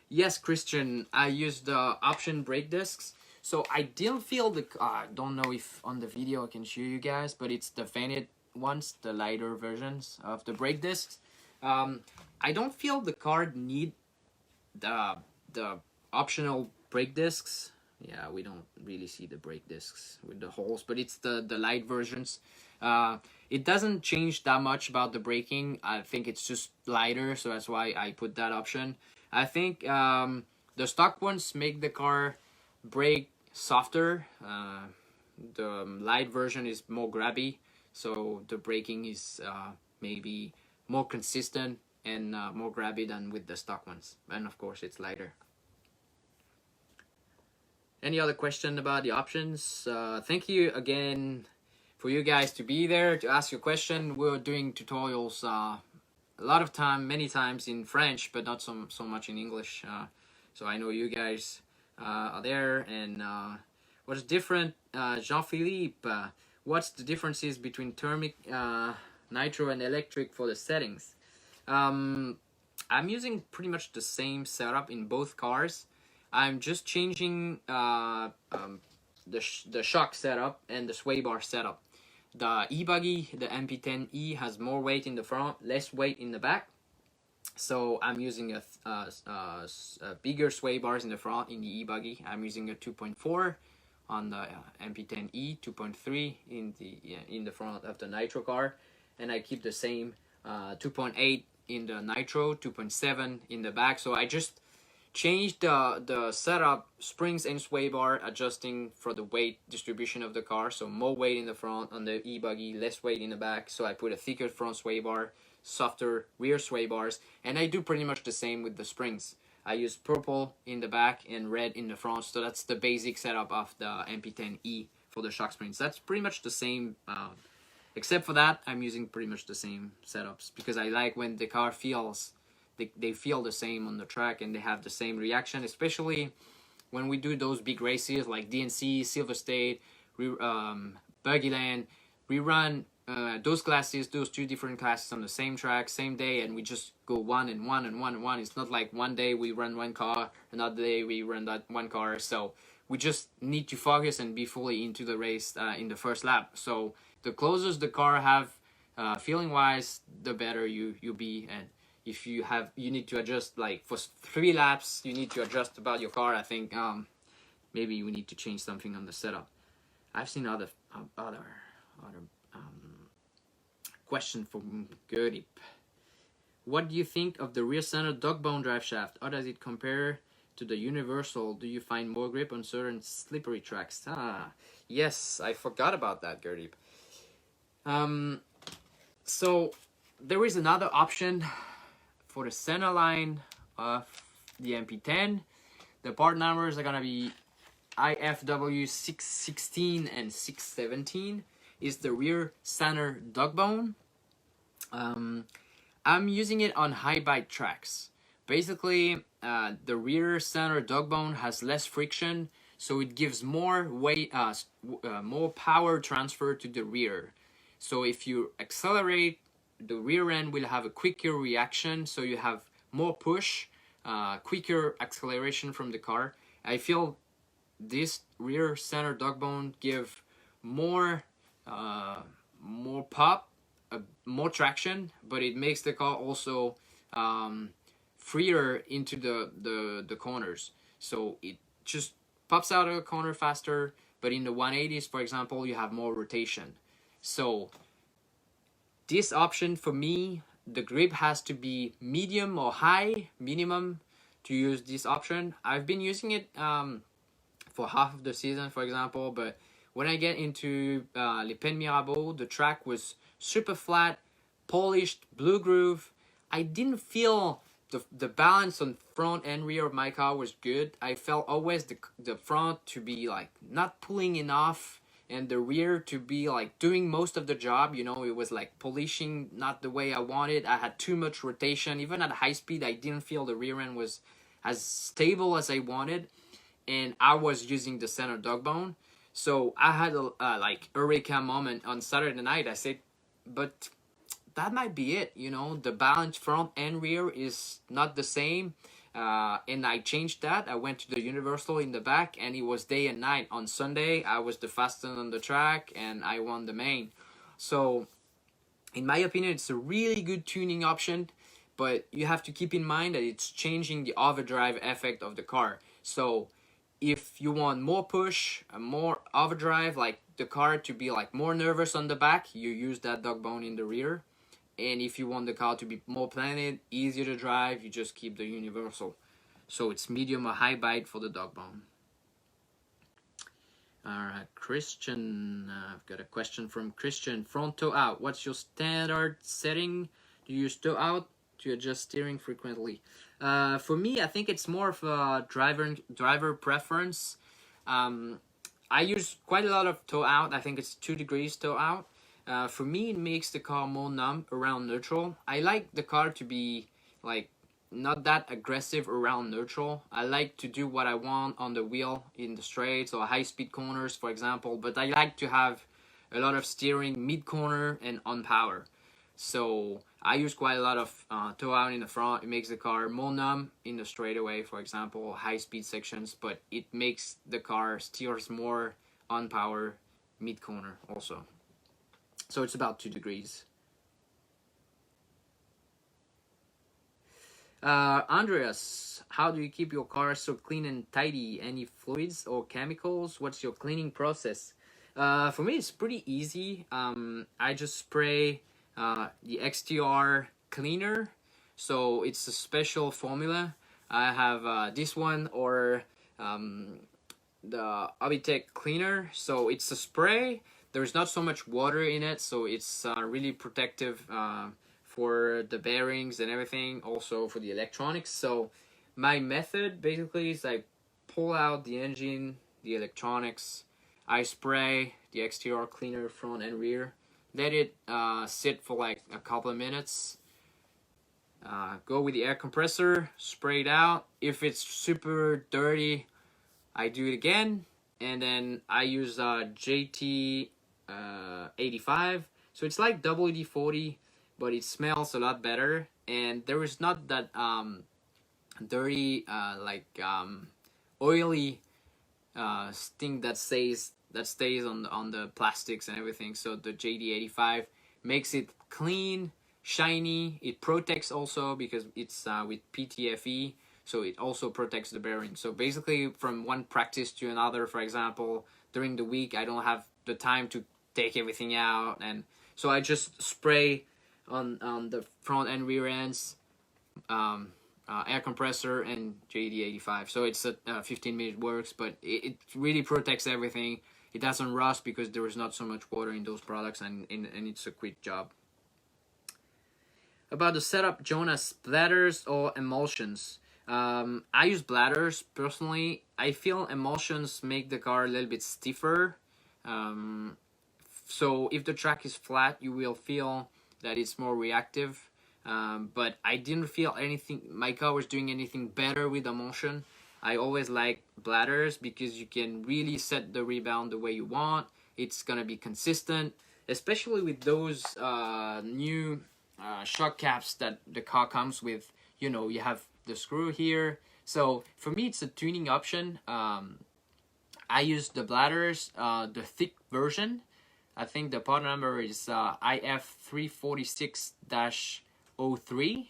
Yes, Christian, I used the option brake discs. So I didn't feel the, I don't know if on the video I can show you guys, but it's the vented ones, the lighter versions of the brake discs. I don't feel the car need the optional brake discs. Yeah, we don't really see the brake discs with the holes, but it's the light versions. It doesn't change that much about the braking. I think it's just lighter, so that's why I put that option. I think the stock ones make the car brake softer. The light version is more grabby, so the braking is maybe more consistent and more grabby than with the stock ones. And of course, it's lighter. Any other question about the options? Thank you again for you guys to be there to ask your question. We're doing tutorials a lot of time, many times in French, but not so much in English. So I know you guys are there, and What's different, Jean-Philippe? What's the differences between thermic, nitro, and electric for the settings? I'm using pretty much the same setup in both cars. I'm just changing the shock setup and the sway bar setup. The e-buggy, the MP10E, has more weight in the front, less weight in the back. So I'm using a bigger sway bars in the front in the e-buggy. I'm using a 2.4 on the MP10E, 2.3 in the front of the Nitro car, and I keep the same 2.8 in the Nitro, 2.7 in the back. So I just changed the setup, springs and sway bar, adjusting for the weight distribution of the car. So more weight in the front on the e-buggy, less weight in the back. So I put a thicker front sway bar, softer rear sway bars, and I do pretty much the same with the springs. I use purple in the back and red in the front. So that's the basic setup of the MP10E for the shock springs. That's pretty much the same. Except for that, I'm using pretty much the same setups because I like when the car feels, they feel the same on the track and they have the same reaction, especially when we do those big races like DNC, Silver State, Buggyland. We run those classes, those two different classes on the same track, same day, and we just go one and one and one and one. It's not like one day we run one car, another day we run that one car. So we just need to focus and be fully into the race in the first lap. So the closer the car have feeling wise, the better you be. And if you need to adjust, like for 3 laps, you need to adjust about your car. I think maybe you need to change something on the setup. I've seen other question from Gerdy. What do you think of the rear center dog bone drive shaft? How does it compare to the universal? Do you find more grip on certain slippery tracks? Yes, I forgot about that, Gerdy. So there is another option for the center line of the MP10. The part numbers are gonna be IFW 616 and 617. Is the rear center dog bone. I'm using it on high bite tracks. Basically, the rear center dog bone has less friction, so it gives more weight, more power transfer to the rear. So if you accelerate, the rear end will have a quicker reaction, so you have more push, quicker acceleration from the car. I feel this rear center dog bone give more pop, more traction, but it makes the car also freer into the corners. So it just pops out of a corner faster, but in the 180s, for example, you have more rotation. So this option for me, the grip has to be medium or high minimum to use this option. I've been using it for half of the season, for example, but when I get into Les Pen Mirabeau, the track was super flat, polished, blue groove. I didn't feel the balance on front and rear of my car was good. I felt always the front to be like not pulling enough and the rear to be like doing most of the job. You know, it was like polishing not the way I wanted. I had too much rotation. Even at high speed, I didn't feel the rear end was as stable as I wanted. And I was using the center dog bone. So I had a like eureka moment on Saturday night. I said, but that might be it. You know, the balance front and rear is not the same. And I changed that. I went to the universal in the back, and it was day and night. On Sunday, I was the fastest on the track, and I won the main. So, in my opinion, it's a really good tuning option, but you have to keep in mind that it's changing the overdrive effect of the car. So, if you want more push, more overdrive, like the car to be like more nervous on the back, you use that dog bone in the rear. And if you want the car to be more planted, easier to drive, you just keep the universal. So it's medium or high bite for the dog bone. Alright, Christian, I've got a question from Christian. Front toe out, what's your standard setting? Do you use toe out to adjust steering frequently? For me, I think it's more of a driver preference. I use quite a lot of toe out. I think it's 2 degrees toe out. For me, it makes the car more numb around neutral. I like the car to be like not that aggressive around neutral. I like to do what I want on the wheel in the straights or high speed corners, for example, but I like to have a lot of steering mid corner and on power. So I use quite a lot of toe out in the front. It makes the car more numb in the straightaway, for example, high speed sections, but it makes the car steers more on power mid corner also. So it's about 2 degrees. Andreas, how do you keep your car so clean and tidy? Any fluids or chemicals? What's your cleaning process? For me, it's pretty easy. I just spray the XTR cleaner. So it's a special formula. I have this one or the Abitech cleaner. So it's a spray. There's not so much water in it, so it's really protective for the bearings and everything, also for the electronics. So my method basically is I pull out the engine, the electronics, I spray the exterior cleaner front and rear, let it sit for like a couple of minutes, go with the air compressor, spray it out. If it's super dirty, I do it again, and then I use JT 85. So it's like WD-40, but it smells a lot better, and there is not that dirty oily thing that stays on the plastics and everything. So the JD85 makes it clean, shiny. It protects also because it's with PTFE, so it also protects the bearing. So basically, from one practice to another, for example, during the week, I don't have the time to take everything out, and so I just spray on the front and rear ends, air compressor and JD85. So it's a 15-minute works, but it really protects everything. It doesn't rust because there is not so much water in those products, and it's a quick job. About the setup, Jonas, bladders or emulsions? I use bladders personally. I feel emulsions make the car a little bit stiffer. So if the track is flat, you will feel that it's more reactive. But I didn't feel anything, my car was doing anything better with emulsion. I always like bladders because you can really set the rebound the way you want. It's gonna be consistent, especially with those new shock caps that the car comes with. You know, you have the screw here. So for me, it's a tuning option. I use the bladders, the thick version. I think the part number is IF346-03.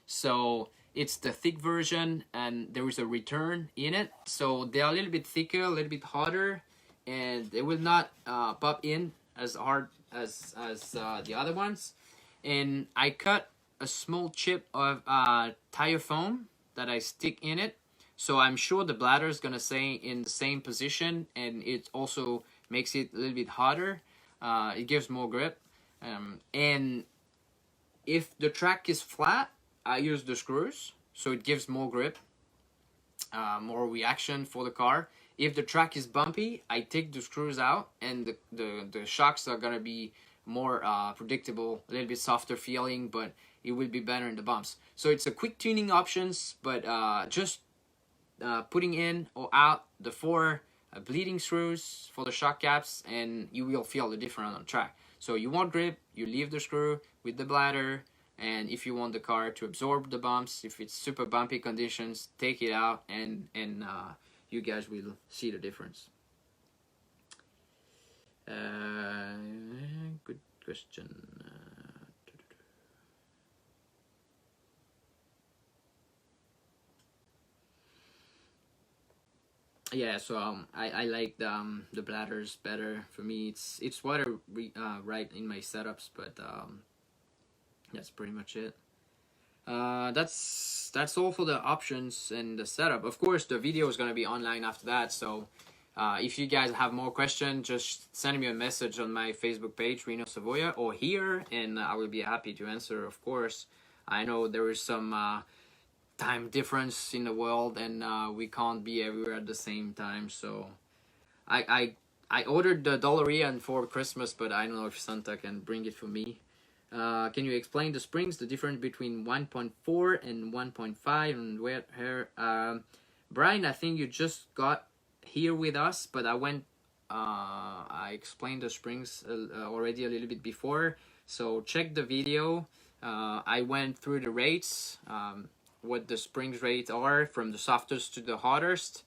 So it's the thick version, and there is a return in it. So they are a little bit thicker, a little bit harder, and they will not pop in as hard as the other ones. And I cut a small chip of tire foam that I stick in it. So I'm sure the bladder is gonna stay in the same position, and it also makes it a little bit harder. It gives more grip. And if the track is flat, I use the screws, so it gives more grip, more reaction for the car. If the track is bumpy, I take the screws out, and the shocks are gonna be more predictable, a little bit softer feeling, but it will be better in the bumps. So it's a quick tuning options, but just putting in or out the 4 bleeding screws for the shock caps, and you will feel the difference on the track. So you want grip, you leave the screw with the bladder, and if you want the car to absorb the bumps, if it's super bumpy conditions, take it out, and you guys will see the difference. Good question. Yeah, so I like the bladders better. For me, it's what I write in my setups, but that's pretty much it. That's all for the options and the setup. Of course, the video is gonna be online after that. So if you guys have more questions, just send me a message on my Facebook page, Reno Savoya, or here, and I will be happy to answer. Of course, I know there is some time difference in the world, and we can't be everywhere at the same time. So I ordered the Dollarian for Christmas, but I don't know if Santa can bring it for me. Can you explain the springs, the difference between 1.4 and 1.5, and where here? Brian, I think you just got here with us, but I explained the springs already a little bit before, so check the video. I went through the rates, what the springs rates are from the softest to the hardest.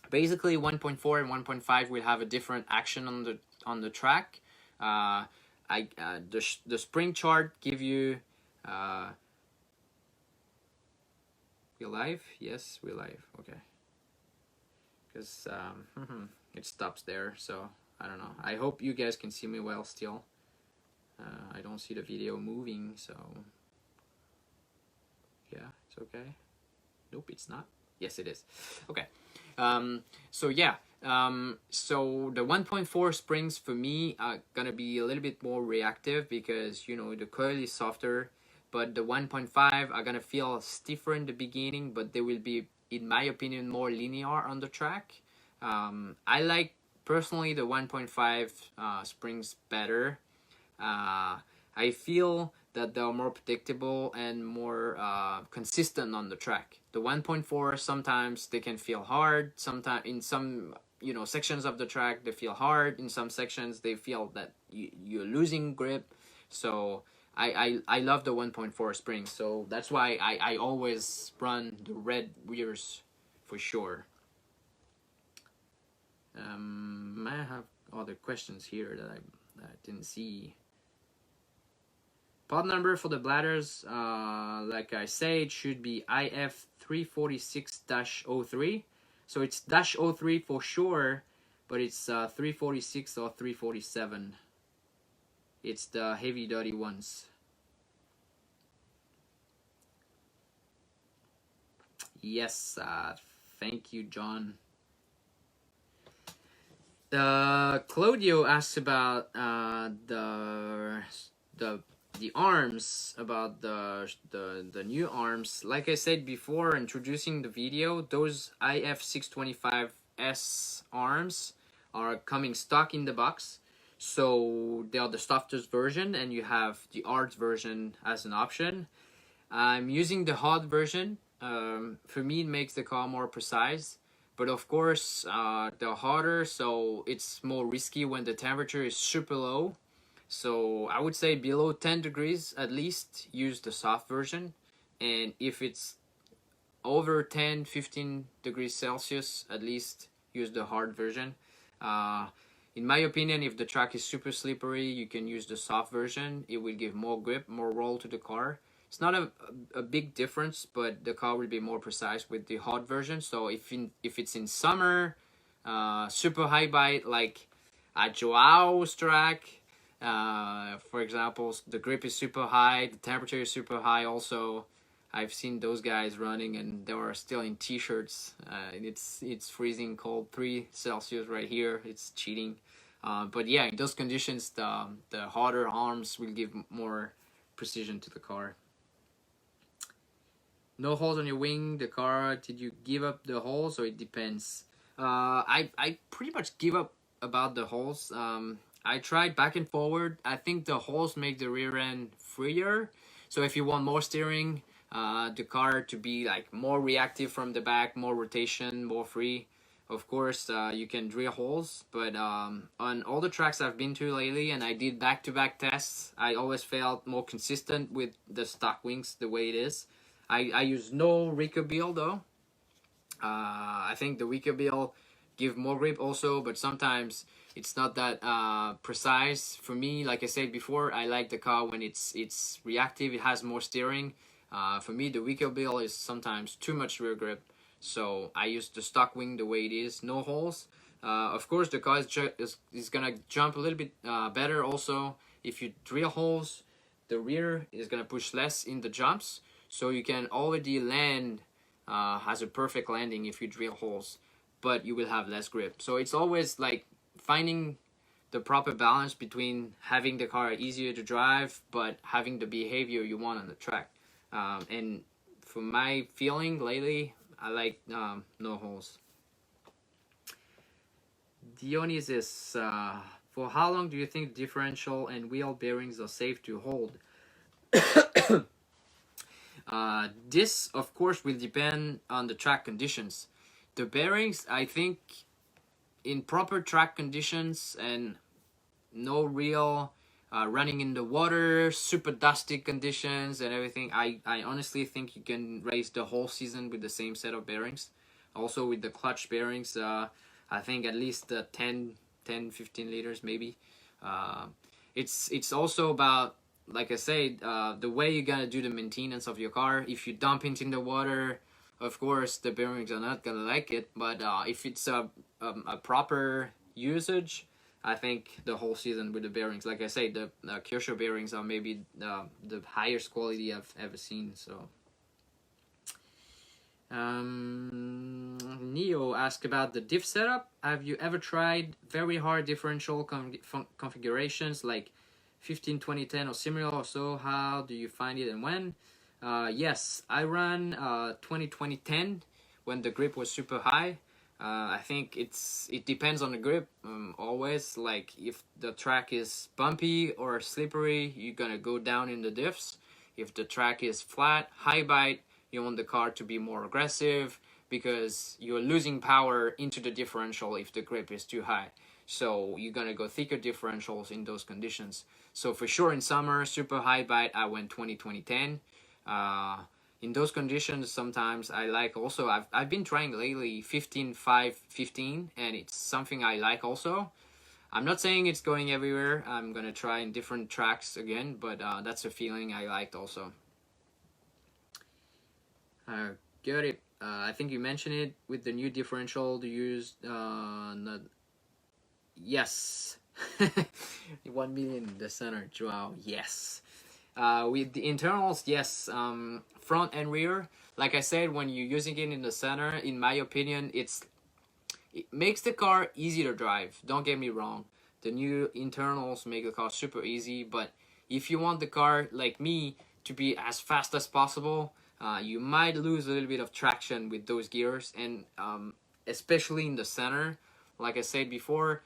Basically 1.4 and 1.5 will have a different action on the track. The spring chart give you we're live? Yes, we're live. Okay. Because it stops there, so I don't know. I hope you guys can see me well still. I don't see the video moving, so yeah, it's okay. Nope, it's not. Yes, it is. Okay. So yeah. So the 1.4 springs for me are gonna be a little bit more reactive because, you know, the coil is softer, but the 1.5 are gonna feel stiffer in the beginning, but they will be, in my opinion, more linear on the track. I like personally the 1.5 springs better. I feel that they're more predictable and more consistent on the track. The 1.4 sometimes they can feel hard. Sometimes in some, you know, sections of the track they feel hard. In some sections they feel that you're losing grip. So I love the 1.4 springs. So that's why I always run the red rears for sure. I have other questions here that I didn't see. Part number for the bladders, like I say, it should be IF346-03. So it's -03 for sure, but it's 346 or 347. It's the heavy duty ones. Yes, thank you, John. Claudio asks about the arms, about the new arms. Like I said before, introducing the video, those IF625S arms are coming stock in the box. So they are the softest version, and you have the hard version as an option. I'm using the hard version. For me, it makes the car more precise. But of course, they're harder, so it's more risky when the temperature is super low. So I would say below 10 degrees at least, use the soft version. And if it's over 10, 15 degrees Celsius, at least use the hard version. In my opinion, if the track is super slippery, you can use the soft version. It will give more grip, more roll to the car. It's not a big difference, but the car will be more precise with the hard version. So if it's in summer, super high bite, like at Joao's track, for example, the grip is super high, the temperature is super high also. I've seen those guys running and they are still in t-shirts. It's freezing cold, 3 Celsius right here. It's cheating. But yeah, in those conditions, the harder arms will give more precision to the car. No holes on your wing, the car, did you give up the holes or it depends? I pretty much give up about the holes. I tried back and forward. I think the holes make the rear end freer. So if you want more steering, the car to be like more reactive from the back, more rotation, more free, of course, you can drill holes. But on all the tracks I've been to lately, and I did back-to-back tests, I always felt more consistent with the stock wings the way it is. I use no Rico Bill though. I think the Rico Bill give more grip also, but sometimes it's not that precise. For me, like I said before, I like the car when it's reactive, it has more steering. For me, the Rico Bill is sometimes too much rear grip, so I use the stock wing the way it is, no holes. Of course, the car is gonna jump a little bit better also. If you drill holes, the rear is gonna push less in the jumps, so you can already land as a perfect landing if you drill holes, but you will have less grip. So it's always like finding the proper balance between having the car easier to drive, but having the behavior you want on the track. And for my feeling lately, I like no holes. Dionysus, For how long do you think differential and wheel bearings are safe to hold? This, of course, will depend on the track conditions. The bearings, I think, in proper track conditions and no real running in the water, super dusty conditions and everything, I honestly think you can race the whole season with the same set of bearings. Also with the clutch bearings, I think at least 10, 15 liters maybe. It's also about, like I said, the way you're gonna do the maintenance of your car. If you dump it in the water, of course the bearings are not gonna like it, but if it's a proper usage, I think the whole season with the bearings, like I say, the Kyosho bearings are maybe the highest quality I've ever seen. So Neo asked about the diff setup. Have you ever tried very hard differential configurations like 15, 20, 10 or similar or so? How do you find it and when? Yes, I ran 20, 20, 10 when the grip was super high. I think it depends on the grip. Always, like if the track is bumpy or slippery, you're gonna go down in the diffs. If the track is flat, high bite, you want the car to be more aggressive because you're losing power into the differential if the grip is too high. So you're gonna go thicker differentials in those conditions. So for sure in summer, super high bite, I went 20, 20, 10. In those conditions, sometimes I like also, I've been trying lately 15, 5, 15, and it's something I like also. I'm not saying it's going everywhere. I'm gonna try in different tracks again, but that's a feeling I liked also. Got it. I think you mentioned it with the new differential to use. Yes. 1 million in the center. Wow. Yes. With the internals, yes. Front and rear. Like I said, when you're using it in the center, in my opinion, it makes the car easy to drive. Don't get me wrong. The new internals make the car super easy, but if you want the car, like me, to be as fast as possible, you might lose a little bit of traction with those gears, and especially in the center. Like I said before,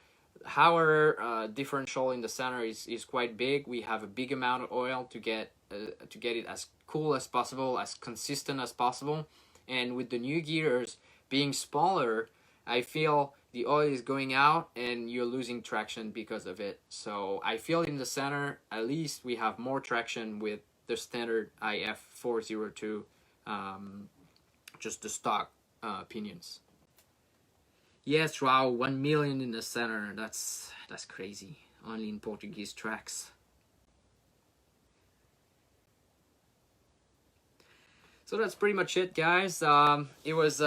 our differential in the center is quite big. We have a big amount of oil to get it as cool as possible, as consistent as possible. And with the new gears being smaller, I feel the oil is going out and you're losing traction because of it. So I feel in the center, at least we have more traction with the standard IF 402, just the stock pinions. Yes, wow, 1 million in the center. That's crazy. Only in Portuguese tracks. So that's pretty much it, guys. It was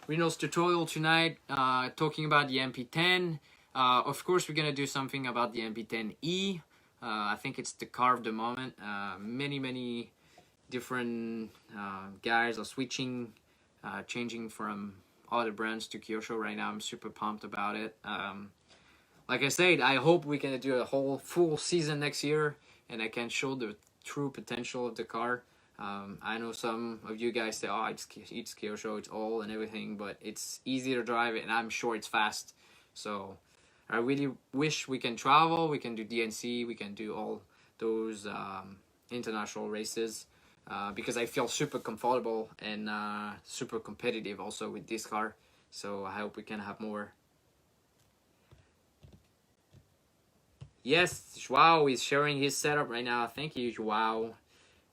Reno's tutorial tonight, talking about the MP10. Of course, we're gonna do something about the MP10E. I think it's the car of the moment. Many different guys are switching, changing from other brands to Kyosho right now. I'm super pumped about it. Like I said, I hope we can do a whole full season next year and I can show the true potential of the car. I know some of you guys say, oh, it's Kyosho, it's all and everything, but it's easy to drive and I'm sure it's fast. So I really wish we can travel, we can do DNC, we can do all those international races, because I feel super comfortable and super competitive also with this car. So I hope we can have more. Yes, Joao is sharing his setup right now. Thank you, Joao.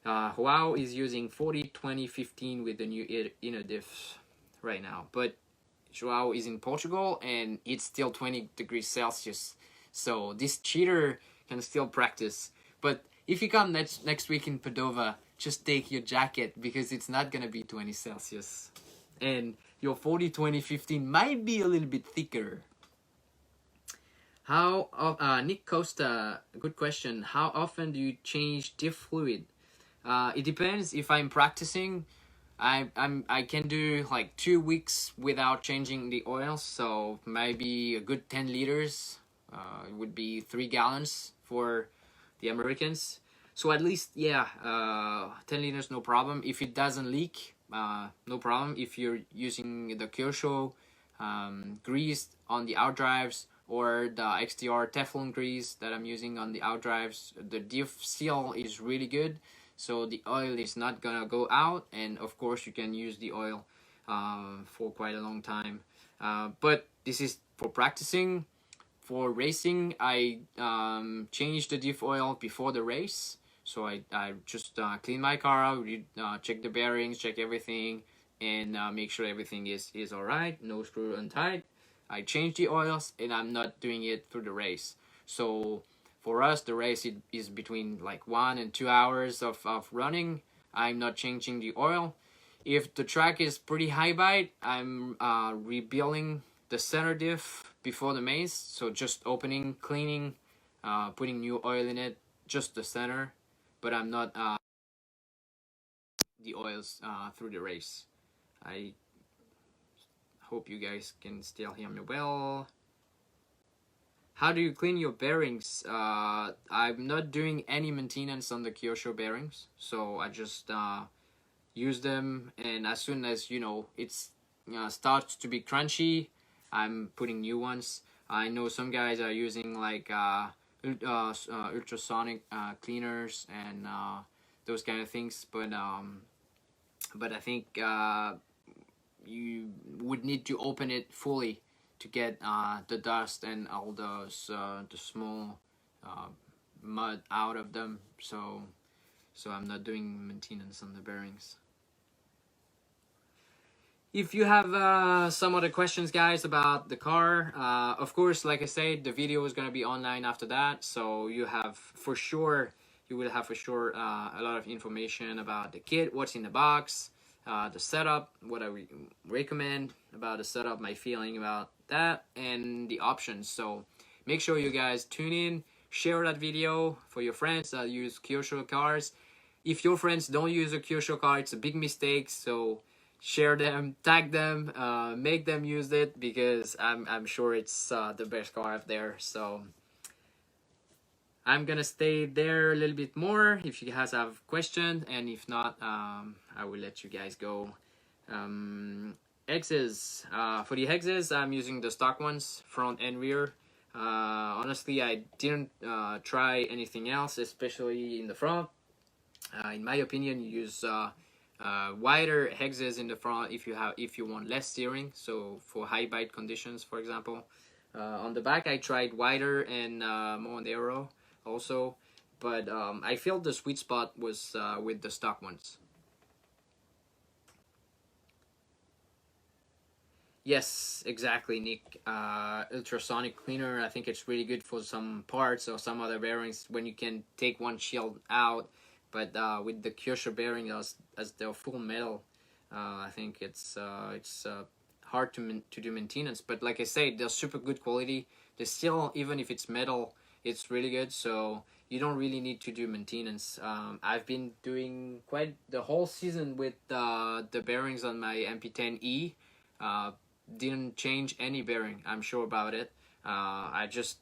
Joao is using 40, 20, 15 with the new inner diff right now. But Joao is in Portugal and it's still 20 degrees Celsius. So this cheater can still practice. But if you come next week in Padova, just take your jacket because it's not going to be 20 Celsius. And your 40, 20, 15 might be a little bit thicker. Nick Costa, good question. How often do you change diff fluid? It depends. If I'm practicing, I can do like 2 weeks without changing the oil, so maybe a good 10 liters. It would be 3 gallons for the Americans. So at least, yeah, 10 liters, no problem. If it doesn't leak, no problem. If you're using the Kyosho grease on the outdrives, or the XTR Teflon grease that I'm using on the outdrives. The Diff seal is really good, so the oil is not gonna go out, and of course you can use the oil for quite a long time. But this is for practicing. For racing, I changed the diff oil before the race. So I just clean my car out, check the bearings, check everything, and make sure everything is alright, no screw untied. I change the oils, and I'm not doing it through the race. So for us, the race is between like 1 and 2 hours of running. I'm not changing the oil. If the track is pretty high bite, I'm rebuilding the center diff before the maze. So just opening, cleaning, putting new oil in it, just the center. But I'm not the oils through the race. I hope you guys can still hear me well. How do you clean your bearings? I'm not doing any maintenance on the Kyosho bearings, so I just use them, and as soon as it's starts to be crunchy, I'm putting new ones. I know some guys are using like ultrasonic cleaners and those kind of things, but I think you would need to open it fully to get the dust and all those the small mud out of them. So I'm not doing maintenance on the bearings. If you have some other questions, guys, about the car, of course, like I said, the video is going to be online after that. So you will have for sure a lot of information about the kit, what's in the box, the setup, what I recommend about the setup, my feeling about that, and the options. So make sure you guys tune in, share that video for your friends that use Kyosho cars. If your friends don't use a Kyosho car, it's a big mistake. So share them, tag them, make them use it, because I'm sure it's the best car out there. So I'm gonna stay there a little bit more if you guys have questions, and if not, I will let you guys go. Hexes. For the Hexes, I'm using the stock ones, front and rear. Honestly, I didn't try anything else, especially in the front. In my opinion, you use wider hexes in the front if you want less steering. So for high bite conditions, for example, on the back I tried wider and more narrow also, but I felt the sweet spot was with the stock ones. Yes, exactly, Nick. Ultrasonic cleaner, I think it's really good for some parts or some other bearings when you can take one shield out. But with the Kyosho bearing as they're full metal, I think it's hard to do maintenance. But like I said, they're super good quality. The steel, even if it's metal, it's really good. So you don't really need to do maintenance. I've been doing quite the whole season with the bearings on my MP10E. Didn't change any bearing. I'm sure about it. I just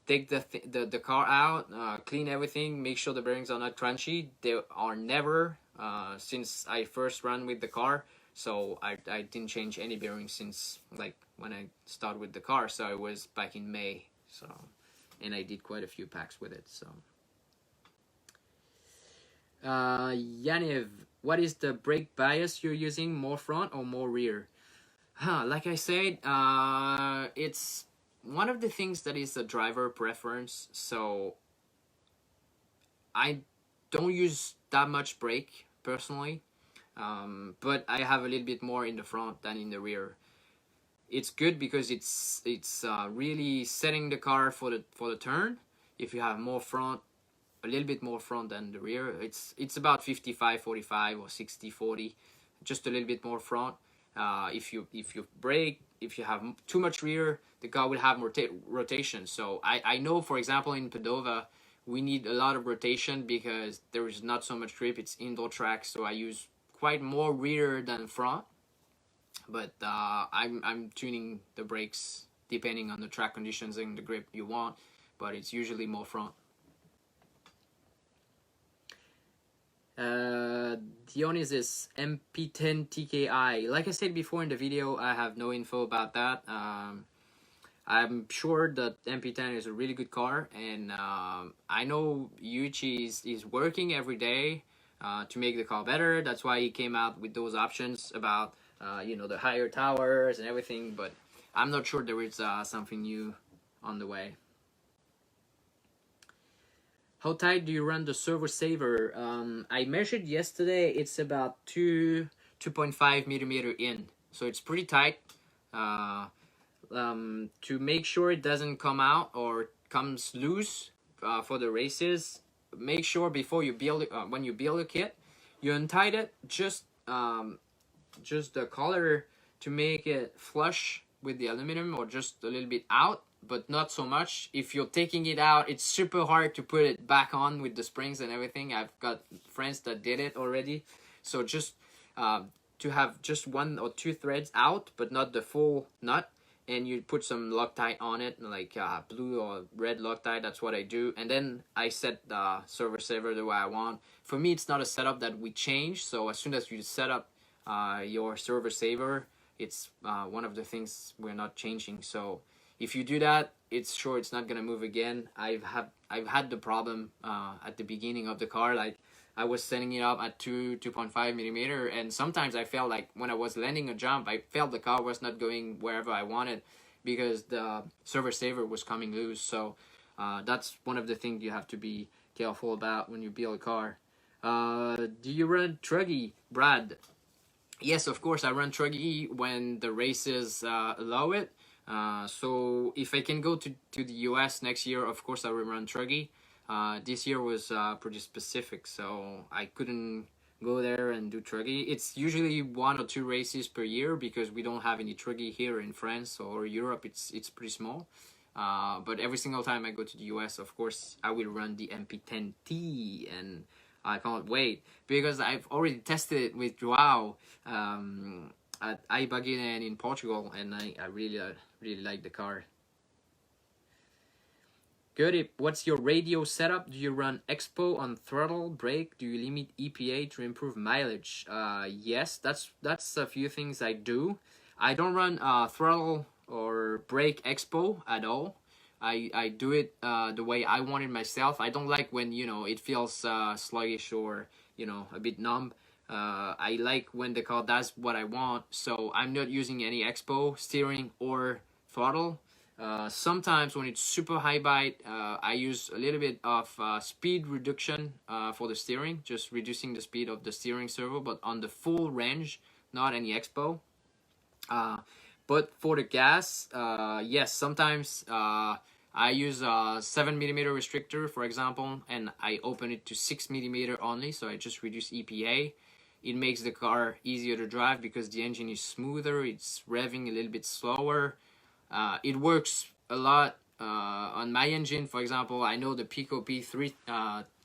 take the car out, clean everything, make sure the bearings are not crunchy. They are never since I first ran with the car. So I didn't change any bearings since like when I started with the car. So it was back in May. So, and I did quite a few packs with it. So Yaniv, what is the brake bias you're using? More front or more rear? Like I said, it's one of the things that is a driver preference. So I don't use that much brake personally, but I have a little bit more in the front than in the rear. It's good because it's really setting the car for the turn. If you have more front, a little bit more front than the rear, it's about 55-45 or 60-40, just a little bit more front. If you brake, if you have too much rear, the car will have rotation. So I know, for example, in Padova, we need a lot of rotation because there is not so much grip. It's indoor track, so I use quite more rear than front. But I'm tuning the brakes depending on the track conditions and the grip you want. But it's usually more front. Dionysus MP10 TKI. Like I said before in the video, I have no info about that. I'm sure that MP10 is a really good car, and I know Yuichi is working every day to make the car better. That's why he came out with those options about you know, the higher towers and everything. But I'm not sure there is something new on the way. How tight do you run the servo saver? I measured yesterday. It's about 2.5 millimeter in, so it's pretty tight. To make sure it doesn't come out or comes loose for the races, make sure before you build it, when you build a kit, you untie it just the collar to make it flush with the aluminum, or just a little bit out, but not so much. If you're taking it out, it's super hard to put it back on with the springs and everything. I've got friends that did it already, so just to have just 1 or 2 threads out, but not the full nut. And you put some Loctite on it, like blue or red Loctite. That's what I do. And then I set the servo saver the way I want. For me, it's not a setup that we change. So as soon as you set up your servo saver, it's one of the things we're not changing. So if you do that, it's sure it's not gonna move again. I've had the problem at the beginning of the car. Like, I was setting it up at 2.5 millimeter, and sometimes I felt like when I was landing a jump, I felt the car was not going wherever I wanted because the servo saver was coming loose. So that's one of the things you have to be careful about when you build a car. Do you run truggy, Brad? Yes, of course I run truggy when the races allow it. So if I can go to the US next year, of course I will run truggy. This year was pretty specific, so I couldn't go there and do truggy. It's usually 1 or 2 races per year because we don't have any truggy here in France or Europe. It's pretty small. But every single time I go to the US, of course, I will run the MP10T, and I can't wait because I've already tested it with Joao at Ibagué in Portugal, and I really like the car. Good. What's your radio setup? Do you run expo on throttle, brake? Do you limit EPA to improve mileage? Yes, that's a few things I do. I don't run throttle or brake expo at all. I do it the way I want it myself. I don't like when, you know, it feels sluggish or, you know, a bit numb. I like when the car does what I want, so I'm not using any expo, steering, or throttle. Sometimes when it's super high bite, I use a little bit of speed reduction for the steering, just reducing the speed of the steering servo, but on the full range, not any expo. But for the gas, yes, sometimes I use a 7mm restrictor, for example, and I open it to 6mm only, so I just reduce EPA. It makes the car easier to drive because the engine is smoother, it's revving a little bit slower. It works a lot on my engine. For example, I know the Pico P3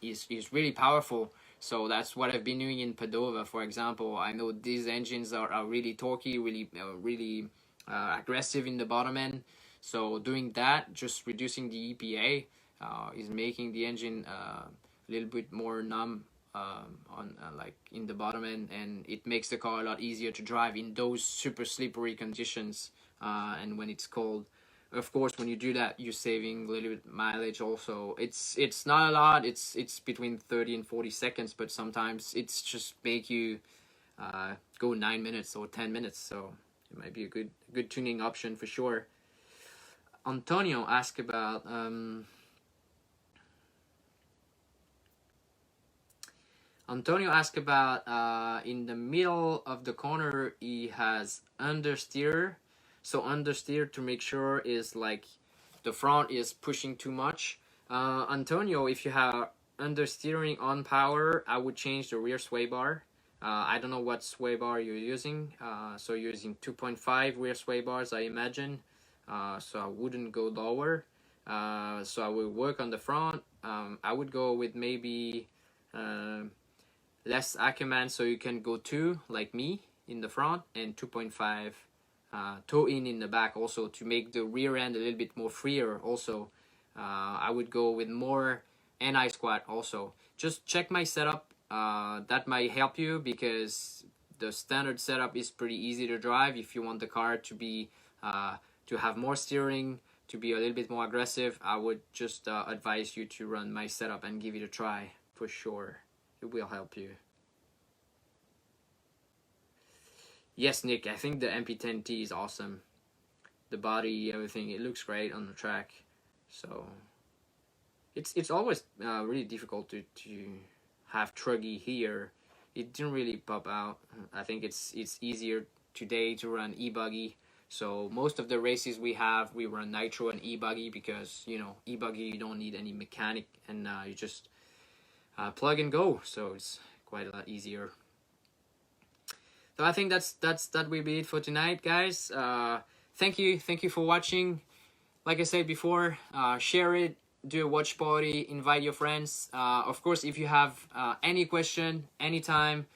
is really powerful, so that's what I've been doing in Padova, for example. I know these engines are really torquey, really aggressive in the bottom end. So doing that, just reducing the EPA, is making the engine a little bit more numb on like in the bottom end, and it makes the car a lot easier to drive in those super slippery conditions. And when it's cold, of course, when you do that, you're saving a little bit mileage. Also, it's not a lot. It's between 30 and 40 seconds, but sometimes it's just make you go 9 minutes or 10 minutes. So it might be a good tuning option for sure. Antonio asked about in the middle of the corner he has understeer. So understeer, to make sure, is like the front is pushing too much. Antonio, if you have understeering on power, I would change the rear sway bar. I don't know what sway bar you're using. So you're using 2.5 rear sway bars, I imagine. So I wouldn't go lower. So I will work on the front. I would go with maybe less Ackerman, so you can go 2 like me in the front, and 2.5 toe in the back, also to make the rear end a little bit more freer. Also, I would go with more NI squat. Also, just check my setup. That might help you because the standard setup is pretty easy to drive. If you want the car to be to have more steering, to be a little bit more aggressive, I would just advise you to run my setup and give it a try for sure. It will help you. Yes, Nick, I think the MP10T is awesome. The body, everything, it looks great on the track. So it's always really difficult to have truggy here. It didn't really pop out. I think it's easier today to run e-buggy. So most of the races we run Nitro and e-buggy because, you know, e-buggy you don't need any mechanic, and you just plug and go. So it's quite a lot easier. So I think that will be it for tonight, guys. Thank you for watching. Like I said before, share it, do a watch party, invite your friends. Of course, if you have any question, anytime,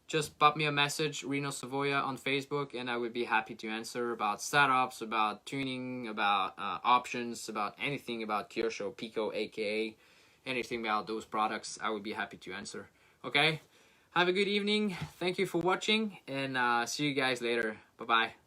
just pop me a message, Reno Savoya on Facebook, and I would be happy to answer about setups, about tuning, about options, about anything about Kyosho, Pico, aka anything about those products. I would be happy to answer. Okay? Have a good evening. Thank you for watching, and see you guys later. Bye-bye.